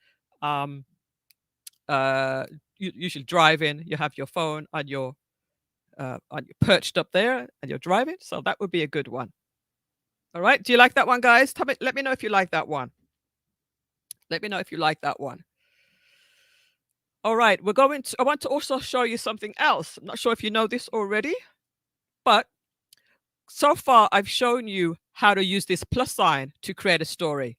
usually driving. You have your phone on your perched up there and you're driving. So that would be a good one. All right. Do you like that one, guys? Let me know if you like that one. Let me know if you like that one. All right. I want to also show you something else. I'm not sure if you know this already, but so far I've shown you how to use this plus sign to create a story.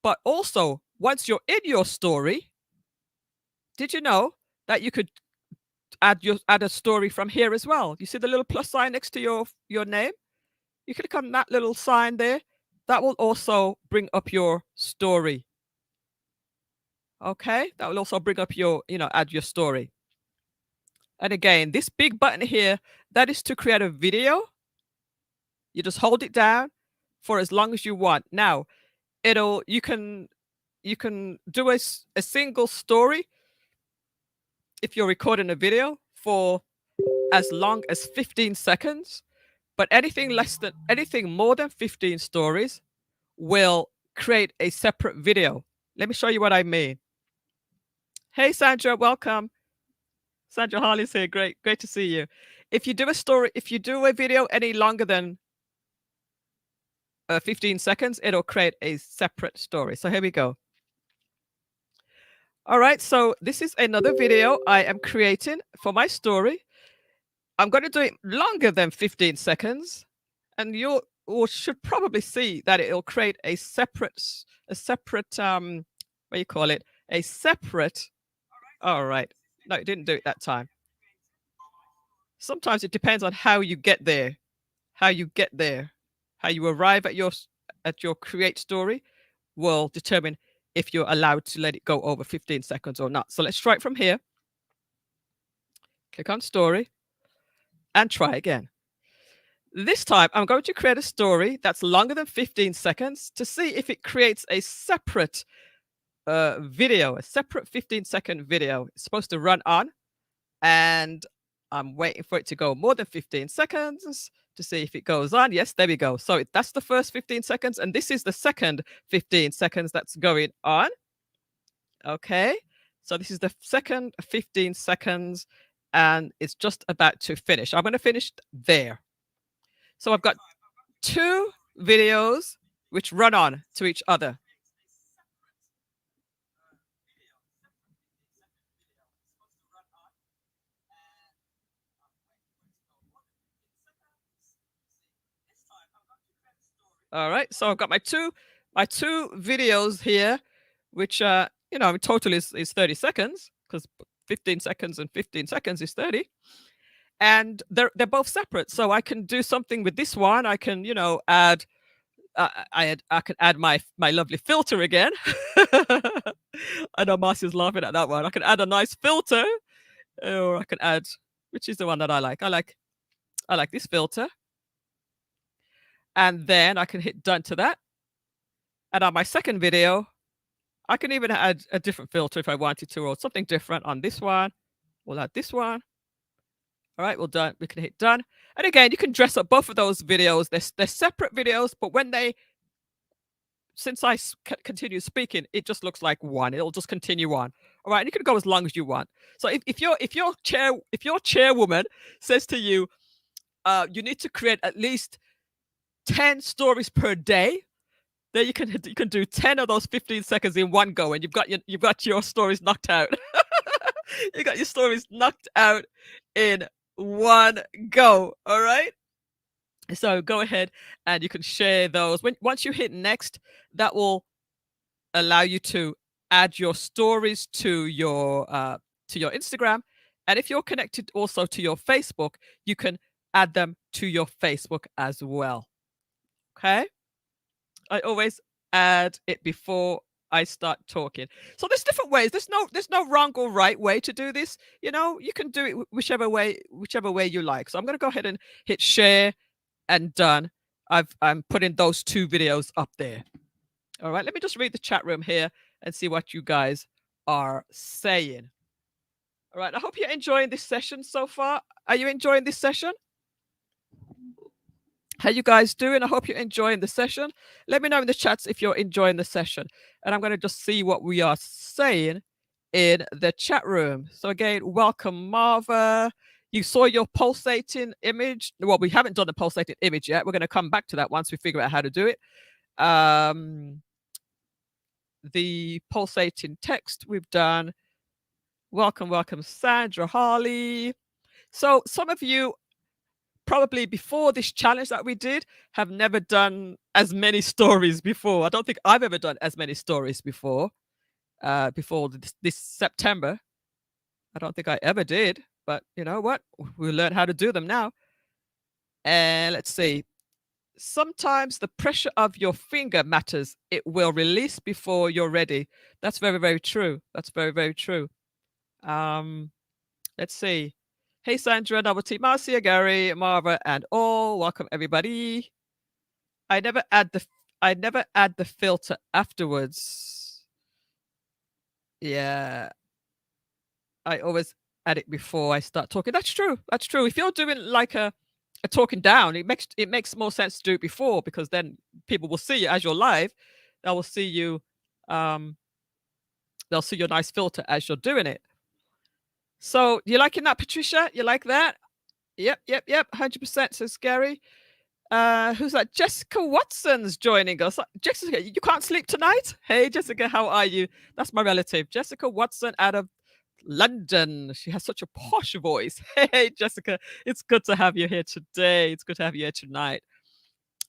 But also, once you're in your story, did you know that you could add a story from here as well? You see the little plus sign next to your name? You click on that little sign there. That will also bring up your story. Okay, that will also bring up add your story. And again, this big button here, that is to create a video. You just hold it down for as long as you want. Now, you can do a single story if you're recording a video for as long as 15 seconds, but anything more than 15 stories will create a separate video. Let me show you what I mean. Hey, Sandra, welcome. Sandra Harley's here. Great to see you. If you do a video any longer than 15 seconds, it'll create a separate story. So here we go. All right, so this is another video I am creating for my story. I'm going to do it longer than 15 seconds. And or should probably see that it'll create a separate what do you call it, a separate. All right, no, it didn't do it that time. Sometimes it depends on how you get there, how you get there, how you arrive at your create story will determine if you're allowed to let it go over 15 seconds or not. So let's try it from here. Click on story and try again. This time, I'm going to create a story that's longer than 15 seconds to see if it creates a separate video, a separate 15-second video. It's supposed to run on, and I'm waiting for it to go more than 15 seconds to see if it goes on. Yes, there we go. So that's the first 15 seconds, and this is the second 15 seconds that's going on. Okay, so this is the second 15 seconds, and it's just about to finish. I'm going to finish there. So I've got two videos which run on to each other. All right, so I've got my two videos here, which in total is 30 seconds, because 15 seconds and 15 seconds is 30. And they're both separate. So I can do something with this one. I can, add I can add my lovely filter again. I know Marcy's laughing at that one. I can add a nice filter, or I can add, which is the one that I like. I like this filter, and then I can hit done to that. And on my second video, I can even add a different filter if I wanted to, or something different on this one. We'll add this one. All right, well done. We can hit done. And again, you can dress up both of those videos. They're separate videos, but since I continue speaking, it just looks like one. It'll just continue on. All right, and you can go as long as you want. So if your chairwoman says to you, you need to create at least 10 stories per day, then you can do 10 of those 15 seconds in one go, and you've got your stories knocked out. You got your stories knocked out in one go. All right. So go ahead and you can share those. Once you hit next, that will allow you to add your stories to your Instagram. And if you're connected also to your Facebook, you can add them to your Facebook as well. Okay. I always add it before I start talking. So there's different ways. There's no wrong or right way to do this. You can do it whichever way you like. So I'm going to go ahead and hit share and done. I'm putting those two videos up there. All right, let me just read the chat room here and see what you guys are saying. All right, I hope you're enjoying this session so far. Are you enjoying this session? How you guys doing? I hope you're enjoying the session. Let me know in the chats if you're enjoying the session. And I'm going to just see what we are saying in the chat room. So again, welcome, Marva. You saw your pulsating image. Well, we haven't done the pulsating image yet. We're going to come back to that once we figure out how to do it. The pulsating text we've done. Welcome, Sandra Harley. So some of you probably before this challenge that we did have never done as many stories before. I don't think I've ever done as many stories before this September. I don't think I ever did, but you know what? We'll learn how to do them now. And let's see. Sometimes the pressure of your finger matters. It will release before you're ready. That's very, very true. That's very, very true. Let's see. Hey, Sandra, Double T, Marcia, Gary, Marva, and all. Welcome, everybody. I never add the filter afterwards. Yeah. I always add it before I start talking. That's true. That's true. If you're doing like a talking down, it makes more sense to do it before, because then people will see you as you're live. They will see you. They'll see your nice filter as you're doing it. So you liking that, Patricia? You like that? Yep. 100%, says Gary. Who's that? Jessica Watson's joining us. Jessica, you can't sleep tonight? Hey, Jessica, how are you? That's my relative, Jessica Watson, out of London. She has such a posh voice. Hey, Jessica, it's good to have you here today. It's good to have you here tonight.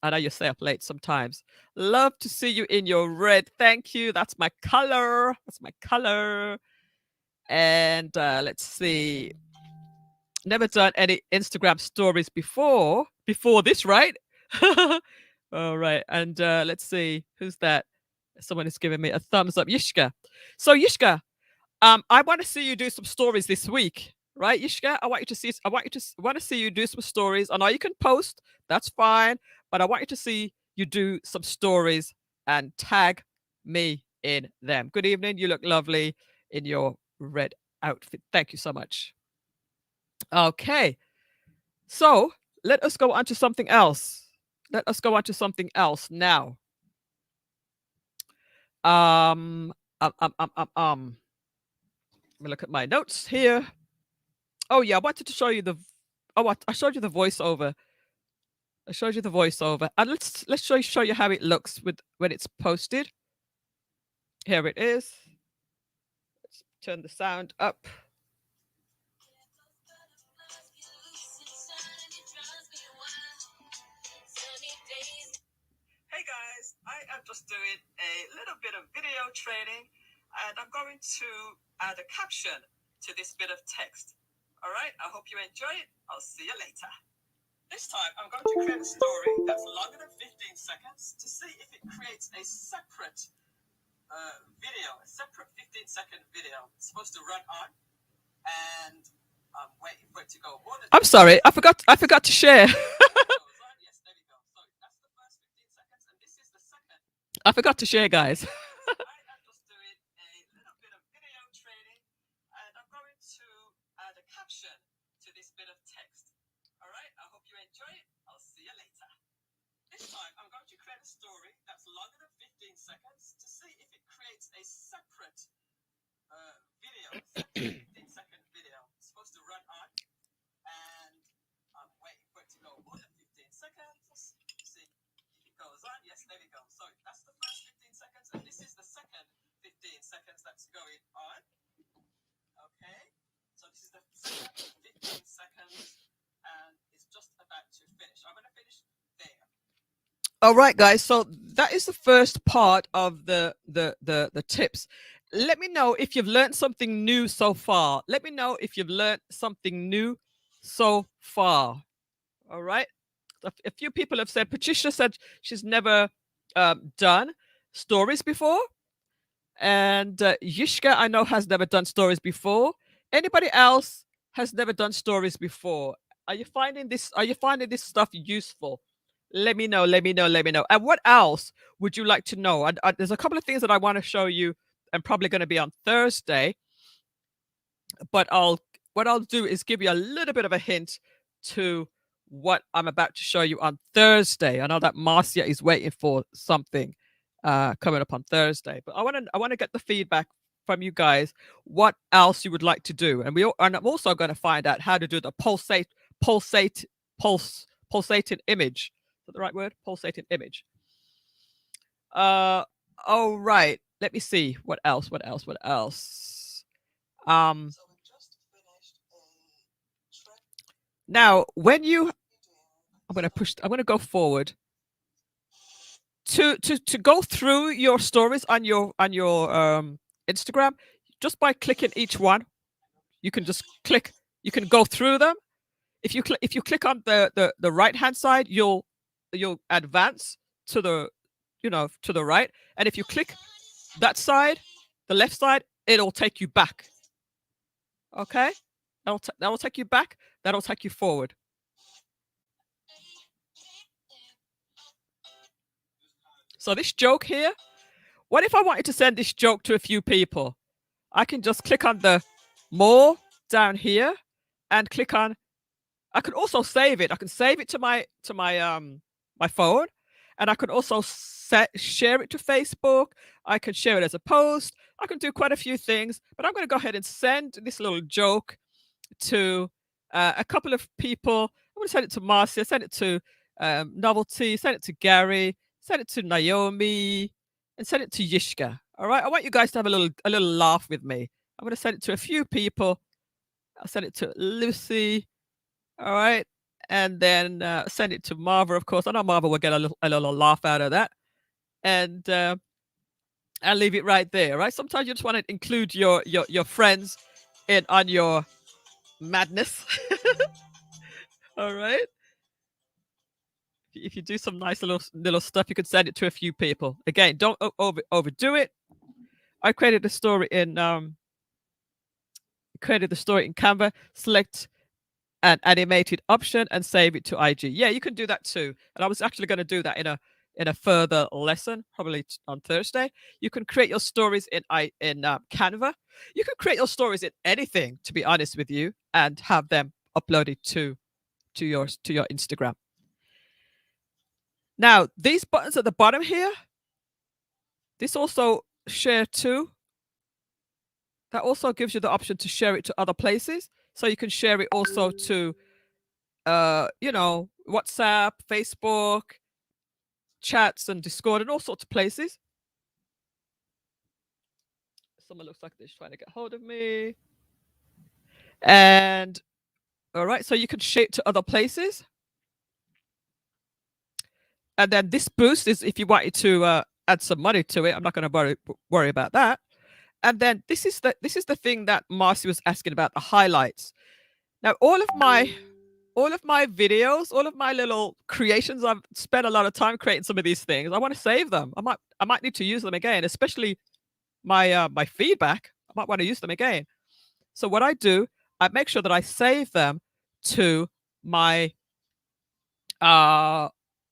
I know you stay up late sometimes. Love to see you in your red. Thank you. That's my color. That's my color. And let's see. Never done any Instagram stories before this, right? All right. And let's see. Who's that? Someone is giving me a thumbs up. Yishka. So Yishka, I want to see you do some stories this week, right, Yishka? I want you to see. I want you to want to see you do some stories. I know you can post. That's fine, but I want you to see you do some stories and tag me in them. Good evening. You look lovely in your red outfit. Thank you so much. Okay, so let us go on to something else. Let us go on to something else now. Um, um, um, um, um, um. Let me look at my notes here. Oh yeah, I wanted to show you the. Oh, I showed you the voiceover. I showed you the voiceover, and let's show you how it looks with when it's posted. Here it is. Let's turn the sound up. Hey guys, I am just doing a little bit of video training, and I'm going to add a caption to this bit of text. All right, I hope you enjoy it. I'll see you later. This time, I'm going to create a story that's longer than 15 seconds to see if it creates a separate video, a separate 15-second video. It's supposed to run on, and I'm waiting for it to go. I'm sorry, I forgot to share. Yes, there we go. So that's the first 15 seconds, and this is the second. I forgot to share, guys. I am just doing a little bit of video training, and I'm going to add a caption to this bit of text. All right, I hope you enjoy it. I'll see you later. This time, I'm going to create a story that's longer than 15 seconds to see if it creates a separate video, separate 15-second video. It's supposed to run on, and I'm waiting for it to go more than 15 seconds. See if it goes on. Yes, there we go. So that's the first 15 seconds, and this is the second 15 seconds that's going on. Okay, so this is the second 15 seconds, and it's just about to finish. I'm going to finish there. All right, guys. So that is the first part of the tips. Let me know if you've learned something new so far. Let me know if you've learned something new so far. All right. A few people have said, Patricia said she's never done stories before. And Yishka, I know, has never done stories before. Anybody else has never done stories before? Are you finding this stuff useful? Let me know. And what else would you like to know? There's a couple of things that I want to show you. I'm probably going to be on Thursday, but what I'll do is give you a little bit of a hint to what I'm about to show you on Thursday. I know that Marcia is waiting for something coming up on Thursday, but I want to get the feedback from you guys. What else you would like to do? And I'm also going to find out how to do the pulsating image. Is that the right word? Pulsating image. Oh right. Let me see. What else? Now when you I'm gonna go forward. To go through your stories on your Instagram, just by clicking each one, you can just click. You can go through them. If you click on the right hand side, you'll advance to the to the right, and if you click that side, the left side, it'll take you back. Okay, that'll take you back. That'll take you forward. So this joke here, what if I wanted to send this joke to a few people? I can just click on the more down here and click on. I could also save it. I can save it to my my phone, and I could also share it to Facebook. I can share it as a post. I can do quite a few things, but I'm going to go ahead and send this little joke to a couple of people. I'm going to send it to Marcia, send it to Novelty, send it to Gary, send it to Naomi, and send it to Yishka. All right, I want you guys to have a little laugh with me. I'm going to send it to a few people. I'll send it to Lucy. All right, and then send it to Marva. Of course, I know Marva will get a little laugh out of that, and leave it right there. Right? Sometimes you just want to include your friends in on your madness. All right. If you do some nice little stuff, you could send it to a few people. Again, don't overdo it. I created the story in Canva. Select an animated option and save it to IG. Yeah, you can do that too. And I was actually going to do that in a further lesson, probably on Thursday. You can create your stories in Canva. You can create your stories in anything, to be honest with you, and have them uploaded to your Instagram. Now, these buttons at the bottom here, this also share to. That also gives you the option to share it to other places. So you can share it also to, WhatsApp, Facebook, chats, and Discord, and all sorts of places. Someone looks like they're trying to get hold of me. And all right, so you can share it to other places. And then this boost is if you wanted to add some money to it. I'm not going to worry about that. And then this is the thing that Marcy was asking about, the highlights. Now, all of my videos, all of my little creations, I've spent a lot of time creating some of these things. I want to save them. I might need to use them again, especially my feedback. I might want to use them again. So what I do, I make sure that I save them to my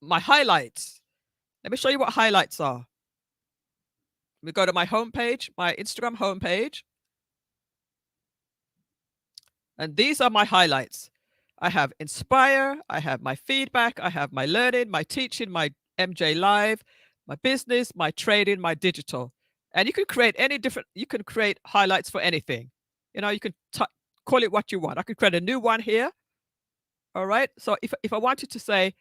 my highlights. Let me show you what highlights are. We go to my homepage, my Instagram homepage. And these are my highlights. I have inspire, I have my feedback, I have my learning, my teaching, my MJ live, my business, my trading, my digital. And you can create you can create highlights for anything. You can call it what you want. I could create a new one here. All right. So if I wanted to say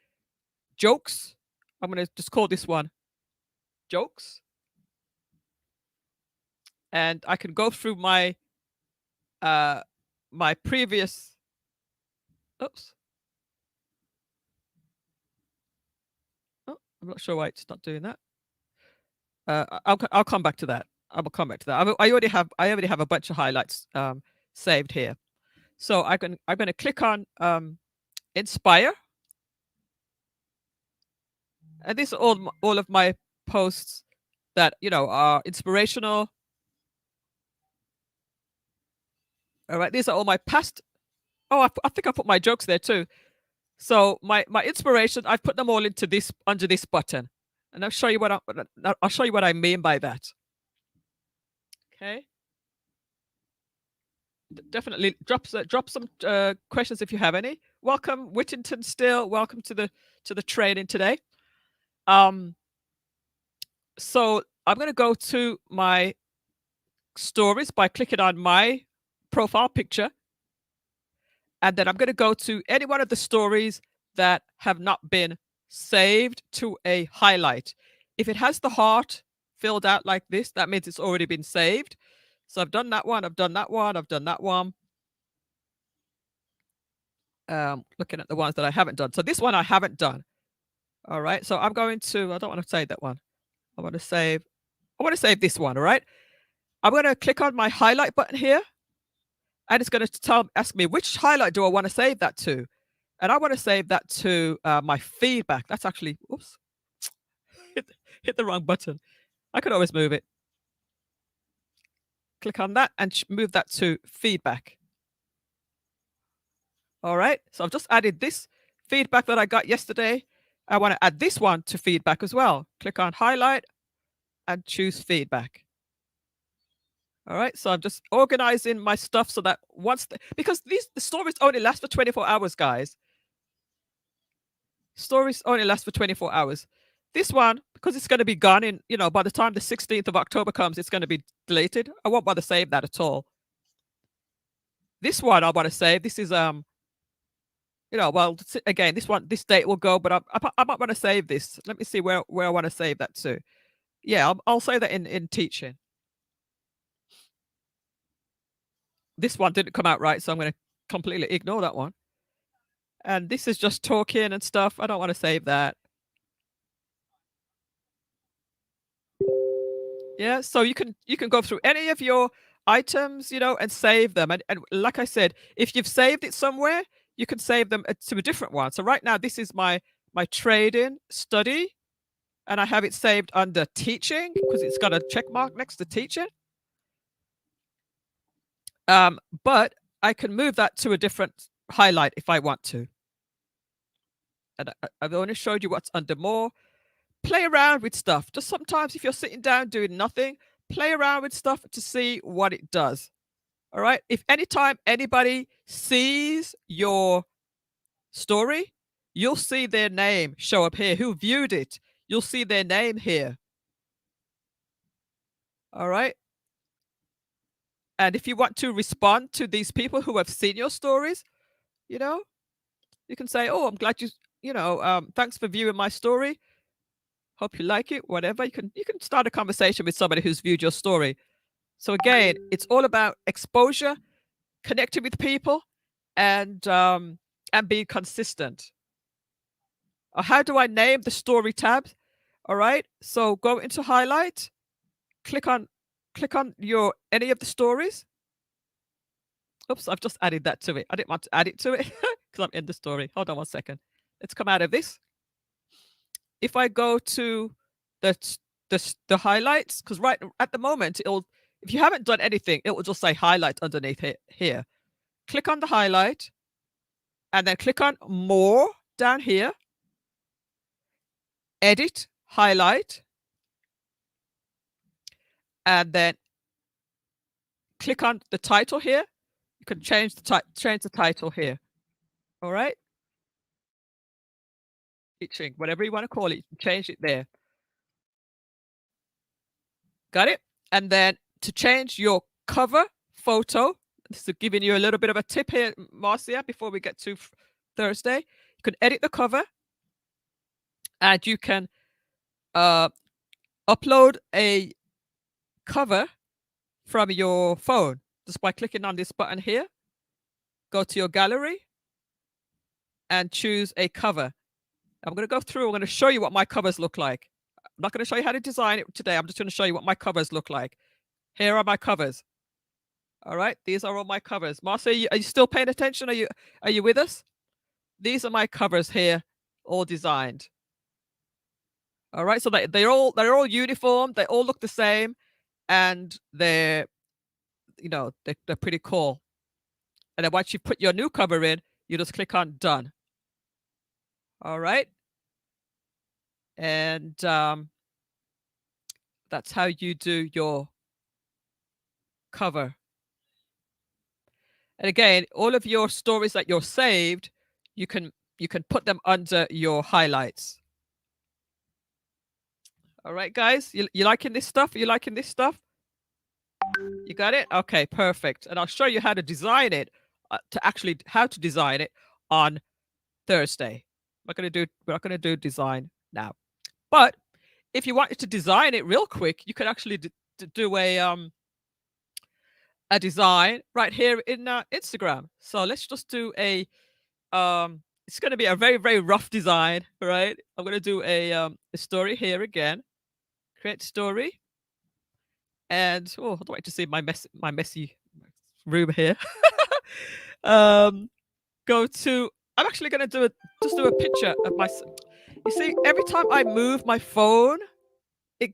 jokes, I'm going to just call this one jokes. And I can go through my my previous, oops. Oh, I'm not sure why it's not doing that. I'll come back to that. I will come back to that. I already have a bunch of highlights saved here. So I'm going to click on inspire, and these are all of my posts that are inspirational. All right, these are all my past. Oh, I think I put my jokes there too. So my inspiration, I've put them all into this under this button, and I'll show you what I mean by that. Okay. Definitely drop some questions if you have any. Welcome, Whittington. Still welcome to the training today. So I'm going to go to my stories by clicking on my profile picture, and then I'm going to go to any one of the stories that have not been saved to a highlight. If it has the heart filled out like this, that means it's already been saved. So I've done that one, I've done that one, I've done that one. Looking at the ones that I haven't done. So this one I haven't done. All right. So I'm going to, I don't want to save that one. I want to save this one. All right. I'm going to click on my highlight button here. And it's going to ask me which highlight do I want to save that to. And I want to save that to my feedback. That's actually, oops, hit the wrong button. I could always move it. Click on that and move that to feedback. All right. So I've just added this feedback that I got yesterday. I want to add this one to feedback as well. Click on highlight and choose feedback. All right. So I'm just organizing my stuff so that because the stories only last for 24 hours, guys. Stories only last for 24 hours. This one, because it's going to be gone in, by the time the 16th of October comes, it's going to be deleted. I won't bother save that at all. This one I want to save. This is well, again, this date will go, but I might want to save this. Let me see where I want to save that to. Yeah, I'll save that in teaching. This one didn't come out right, so I'm going to completely ignore that one. And this is just talking and stuff. I don't want to save that. Yeah, so you can go through any of your items, and save them. And like I said, if you've saved it somewhere, you can save them to a different one. So right now, this is my trading study, and I have it saved under teaching because it's got a check mark next to teaching. But I can move that to a different highlight if I want to. And I've only showed you what's under more. Play around with stuff. Just sometimes if you're sitting down doing nothing, play around with stuff to see what it does. All right. If anytime anybody sees your story, you'll see their name show up here. Who viewed it? You'll see their name here. All right. And if you want to respond to these people who have seen your stories, you can say, "Oh, I'm glad thanks for viewing my story. Hope you like it." Whatever. You can start a conversation with somebody who's viewed your story. So again, it's all about exposure, connecting with people, and being consistent. How do I name the story tab? All right. So go into highlight, click on your any of the stories. Oops, I've just added that to it. I didn't want to add it to it because I'm in the story. Hold on one second. Let's come out of this. If I go to the highlights, because right at the moment if you haven't done anything, it will just say highlight underneath it here. Click on the highlight and then click on more down here. Edit, highlight, and then click on the title here. You can change the title here. All right. Teaching, whatever you want to call it, change it there. Got it? And then to change your cover photo, this is giving you a little bit of a tip here, Marcia, before we get to Thursday. You can edit the cover and you can upload a cover from your phone just by clicking on this button here. Go to your gallery and choose a cover. I'm going to go through. I'm going to show you what my covers look like. I'm not going to show you how to design it today. I'm just going to show you what my covers look like. Here are my covers. All right, these are all my covers. Marcia, are you still paying attention? Are you with us? These are my covers here, all designed. All right, so they're all uniform. They all look the same, and they're pretty cool. And then once you put your new cover in, you just click on done. All right, and that's how you do your cover. And again, all of your stories that you're saved, you can put them under your highlights. All right, guys, you liking this stuff? Are you liking this stuff? You got it? Okay, perfect. And I'll show you how to design it, how to design it on Thursday. We're not gonna do design now, but if you wanted to design it real quick, you could actually do a design right here in Instagram. So let's just do a it's going to be a very, very rough design, right? I'm going to do a story here again. Create story. And I'd like to see my messy room here. Go to I'm actually going to just do a picture of my You see, every time I move my phone, it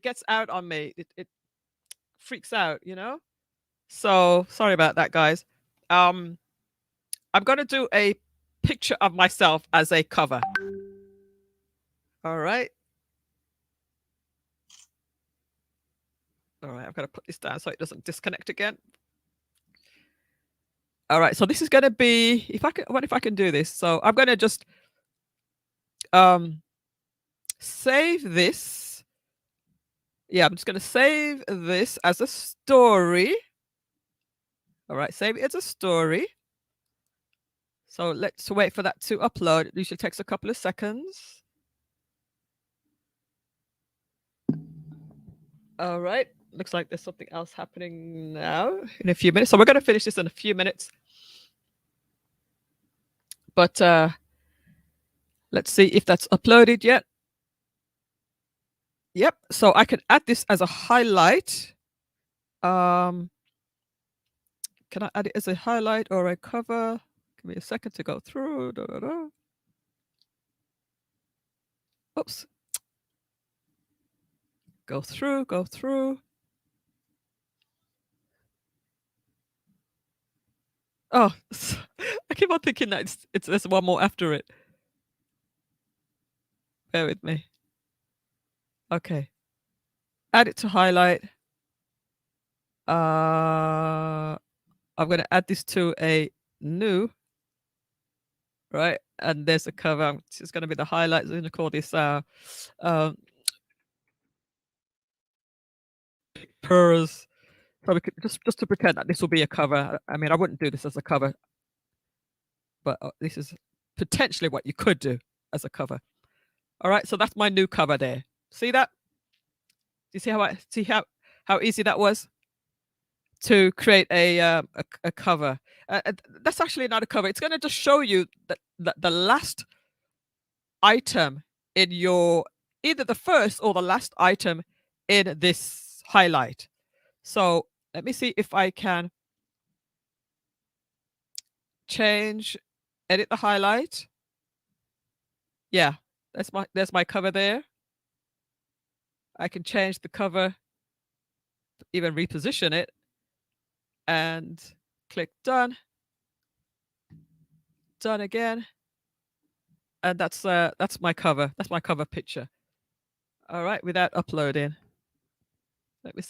gets out on me. It freaks out, So sorry about that, guys. I'm going to do a picture of myself as a cover. All right. All right, I've got to put this down so it doesn't disconnect again. All right, so this is going to be, what if I can do this? So I'm going to just save this. Yeah, I'm just going to save this as a story. All right, save it as a story. So let's wait for that to upload. It usually takes a couple of seconds. All right, looks like there's something else happening now in a few minutes. So we're going to finish this in a few minutes. But let's see if that's uploaded yet. Yep. So I can add this as a highlight. Can I add it as a highlight or a cover? Give me a second to go through. Oops. Go through. Oh, I keep on thinking that there's one more after it. Bear with me. Okay. Add it to highlight. I'm going to add this to a new, right? And there's a cover. It's going to be the highlights. I'm going to call this purrs. So we could just to pretend that this will be a cover. I mean, I wouldn't do this as a cover, but this is potentially what you could do as a cover. All right, so that's my new cover there. See that? Do you see how easy that was to create a cover? That's actually not a cover. It's going to just show you that the last item in your either the first or the last item in this highlight. So let me see if I can edit the highlight. Yeah, there's my cover there. I can change the cover, even reposition it, and click done. Done again. And that's my cover. That's my cover picture. All right, without uploading. Let me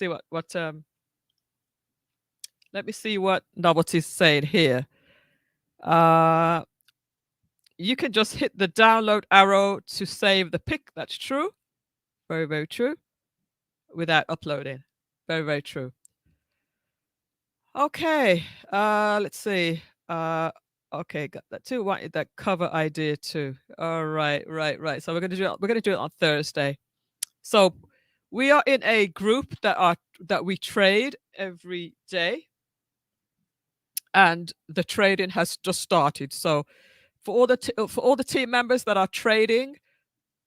see what Novelty's saying here. You can just hit the download arrow to save the pic. That's true. Very, very true. Without uploading. Very, very true. Okay. Let's see. Okay, got that too. Wanted that cover idea too. All right, right. So we're gonna do it on Thursday. So we are in a group that we trade every day, and the trading has just started. So for all the team members that are trading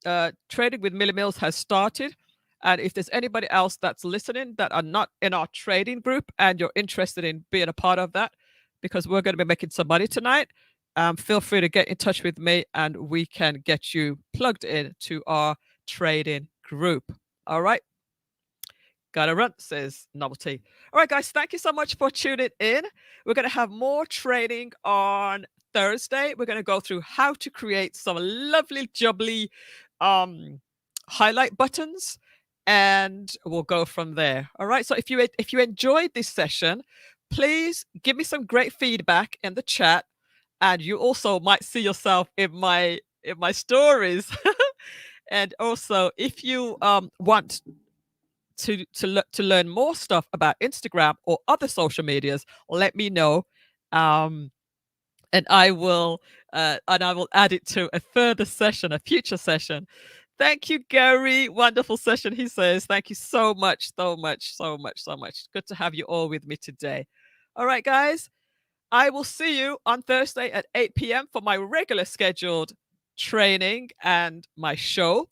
with Millie Mills has started. And if there's anybody else that's listening that are not in our trading group and you're interested in being a part of that, because we're going to be making some money tonight, feel free to get in touch with me and we can get you plugged in to our trading group. All right. Gotta run, says Novelty. All right, guys, thank you so much for tuning in. We're going to have more training on Thursday. We're going to go through how to create some lovely, jubbly highlight buttons, and we'll go from there. All right. So if you enjoyed this session, please give me some great feedback in the chat, and you also might see yourself in my stories. And also, if you want to learn more stuff about Instagram or other social medias, let me know, and I will add it to a further session, a future session. Thank you, Gary. Wonderful session, he says. Thank you so much. Good to have you all with me today. All right, guys. I will see you on Thursday at 8 p.m. for my regular scheduled training and my show.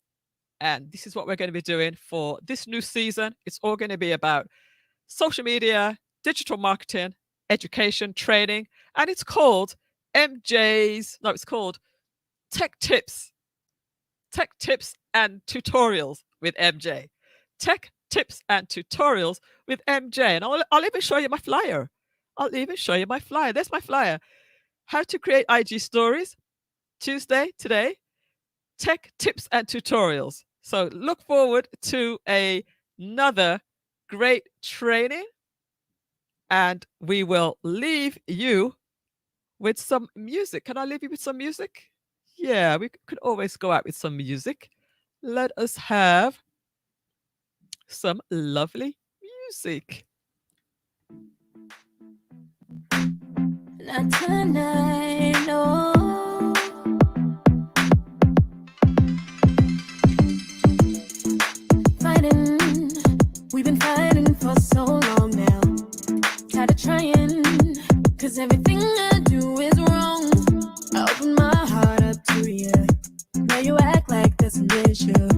And this is what we're going to be doing for this new season. It's all going to be about social media, digital marketing, education, training. And it's called it's called Tech Tips and Tutorials with MJ. Tech Tips and Tutorials with MJ. And I'll even show you my flyer. There's my flyer. How to create IG stories. Tuesday, today. Tech Tips and Tutorials. So look forward to another great training. And we will leave you with some music. Can I leave you with some music? Yeah, we could always go out with some music. Let us have some lovely music. Not tonight, no. We've been fighting for so long now. Tired of trying, 'cause everything I do is wrong. I open my was an issue.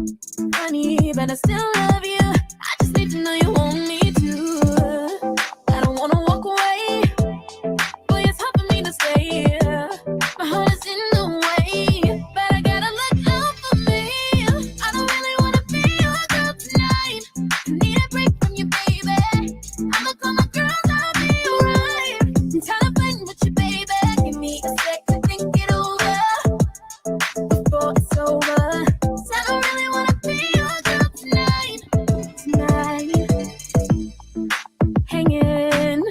Funny, but I still love you. I just need to know you want me to. I don't wanna walk away. Boy, it's hard for me to stay. My heart is in the way, but I gotta look out for me. I don't really wanna be your girl tonight. I need a break from you, baby. I'ma call my girls, I'll be alright. I'm tired of fighting with you, baby. Give me a sec to think it over before it's over. 'Cause I don't really wanna be your girl tonight. Hanging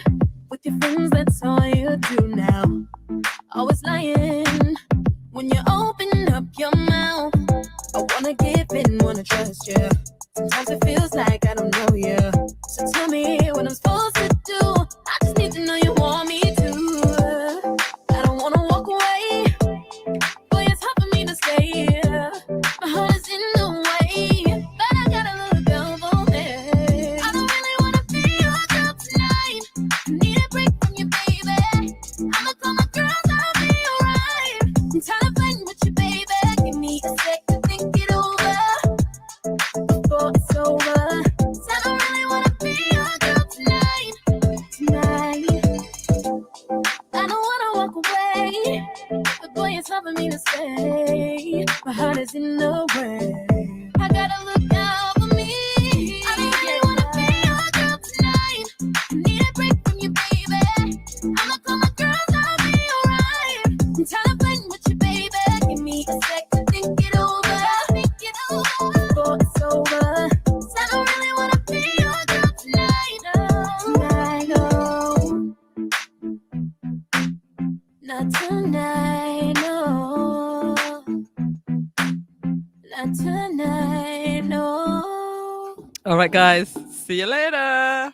with your friends, that's all you do now. Always lying when you open up your mouth. I wanna give in, wanna trust you. Sometimes it feels like I don't know you. So tell me what I'm supposed to do. I just need to know you want me to. I don't wanna walk away. Boy, it's hard for me to stay. My heart is in the way, but I gotta look out for me. I don't really wanna be your girl tonight. I need a break from you, baby. I'ma call my girls, I'll be alright. I'm tired of fighting with you, baby. Give me a sec to think it over before it's over. 'Cause I don't really wanna be your girl tonight. I don't wanna walk away, but boy, it's hard for me to stay. My heart is in the way. I gotta look out for me. I don't really wanna be your girl tonight. I need a break from you, baby. I'ma call my girls, I'll be alright. I'm tired of fighting with you, baby. Give me a sec to think it over before it's over. 'Cause I don't really wanna be your girl tonight. No. Not tonight, no. Not tonight, no. All right, guys. See you later.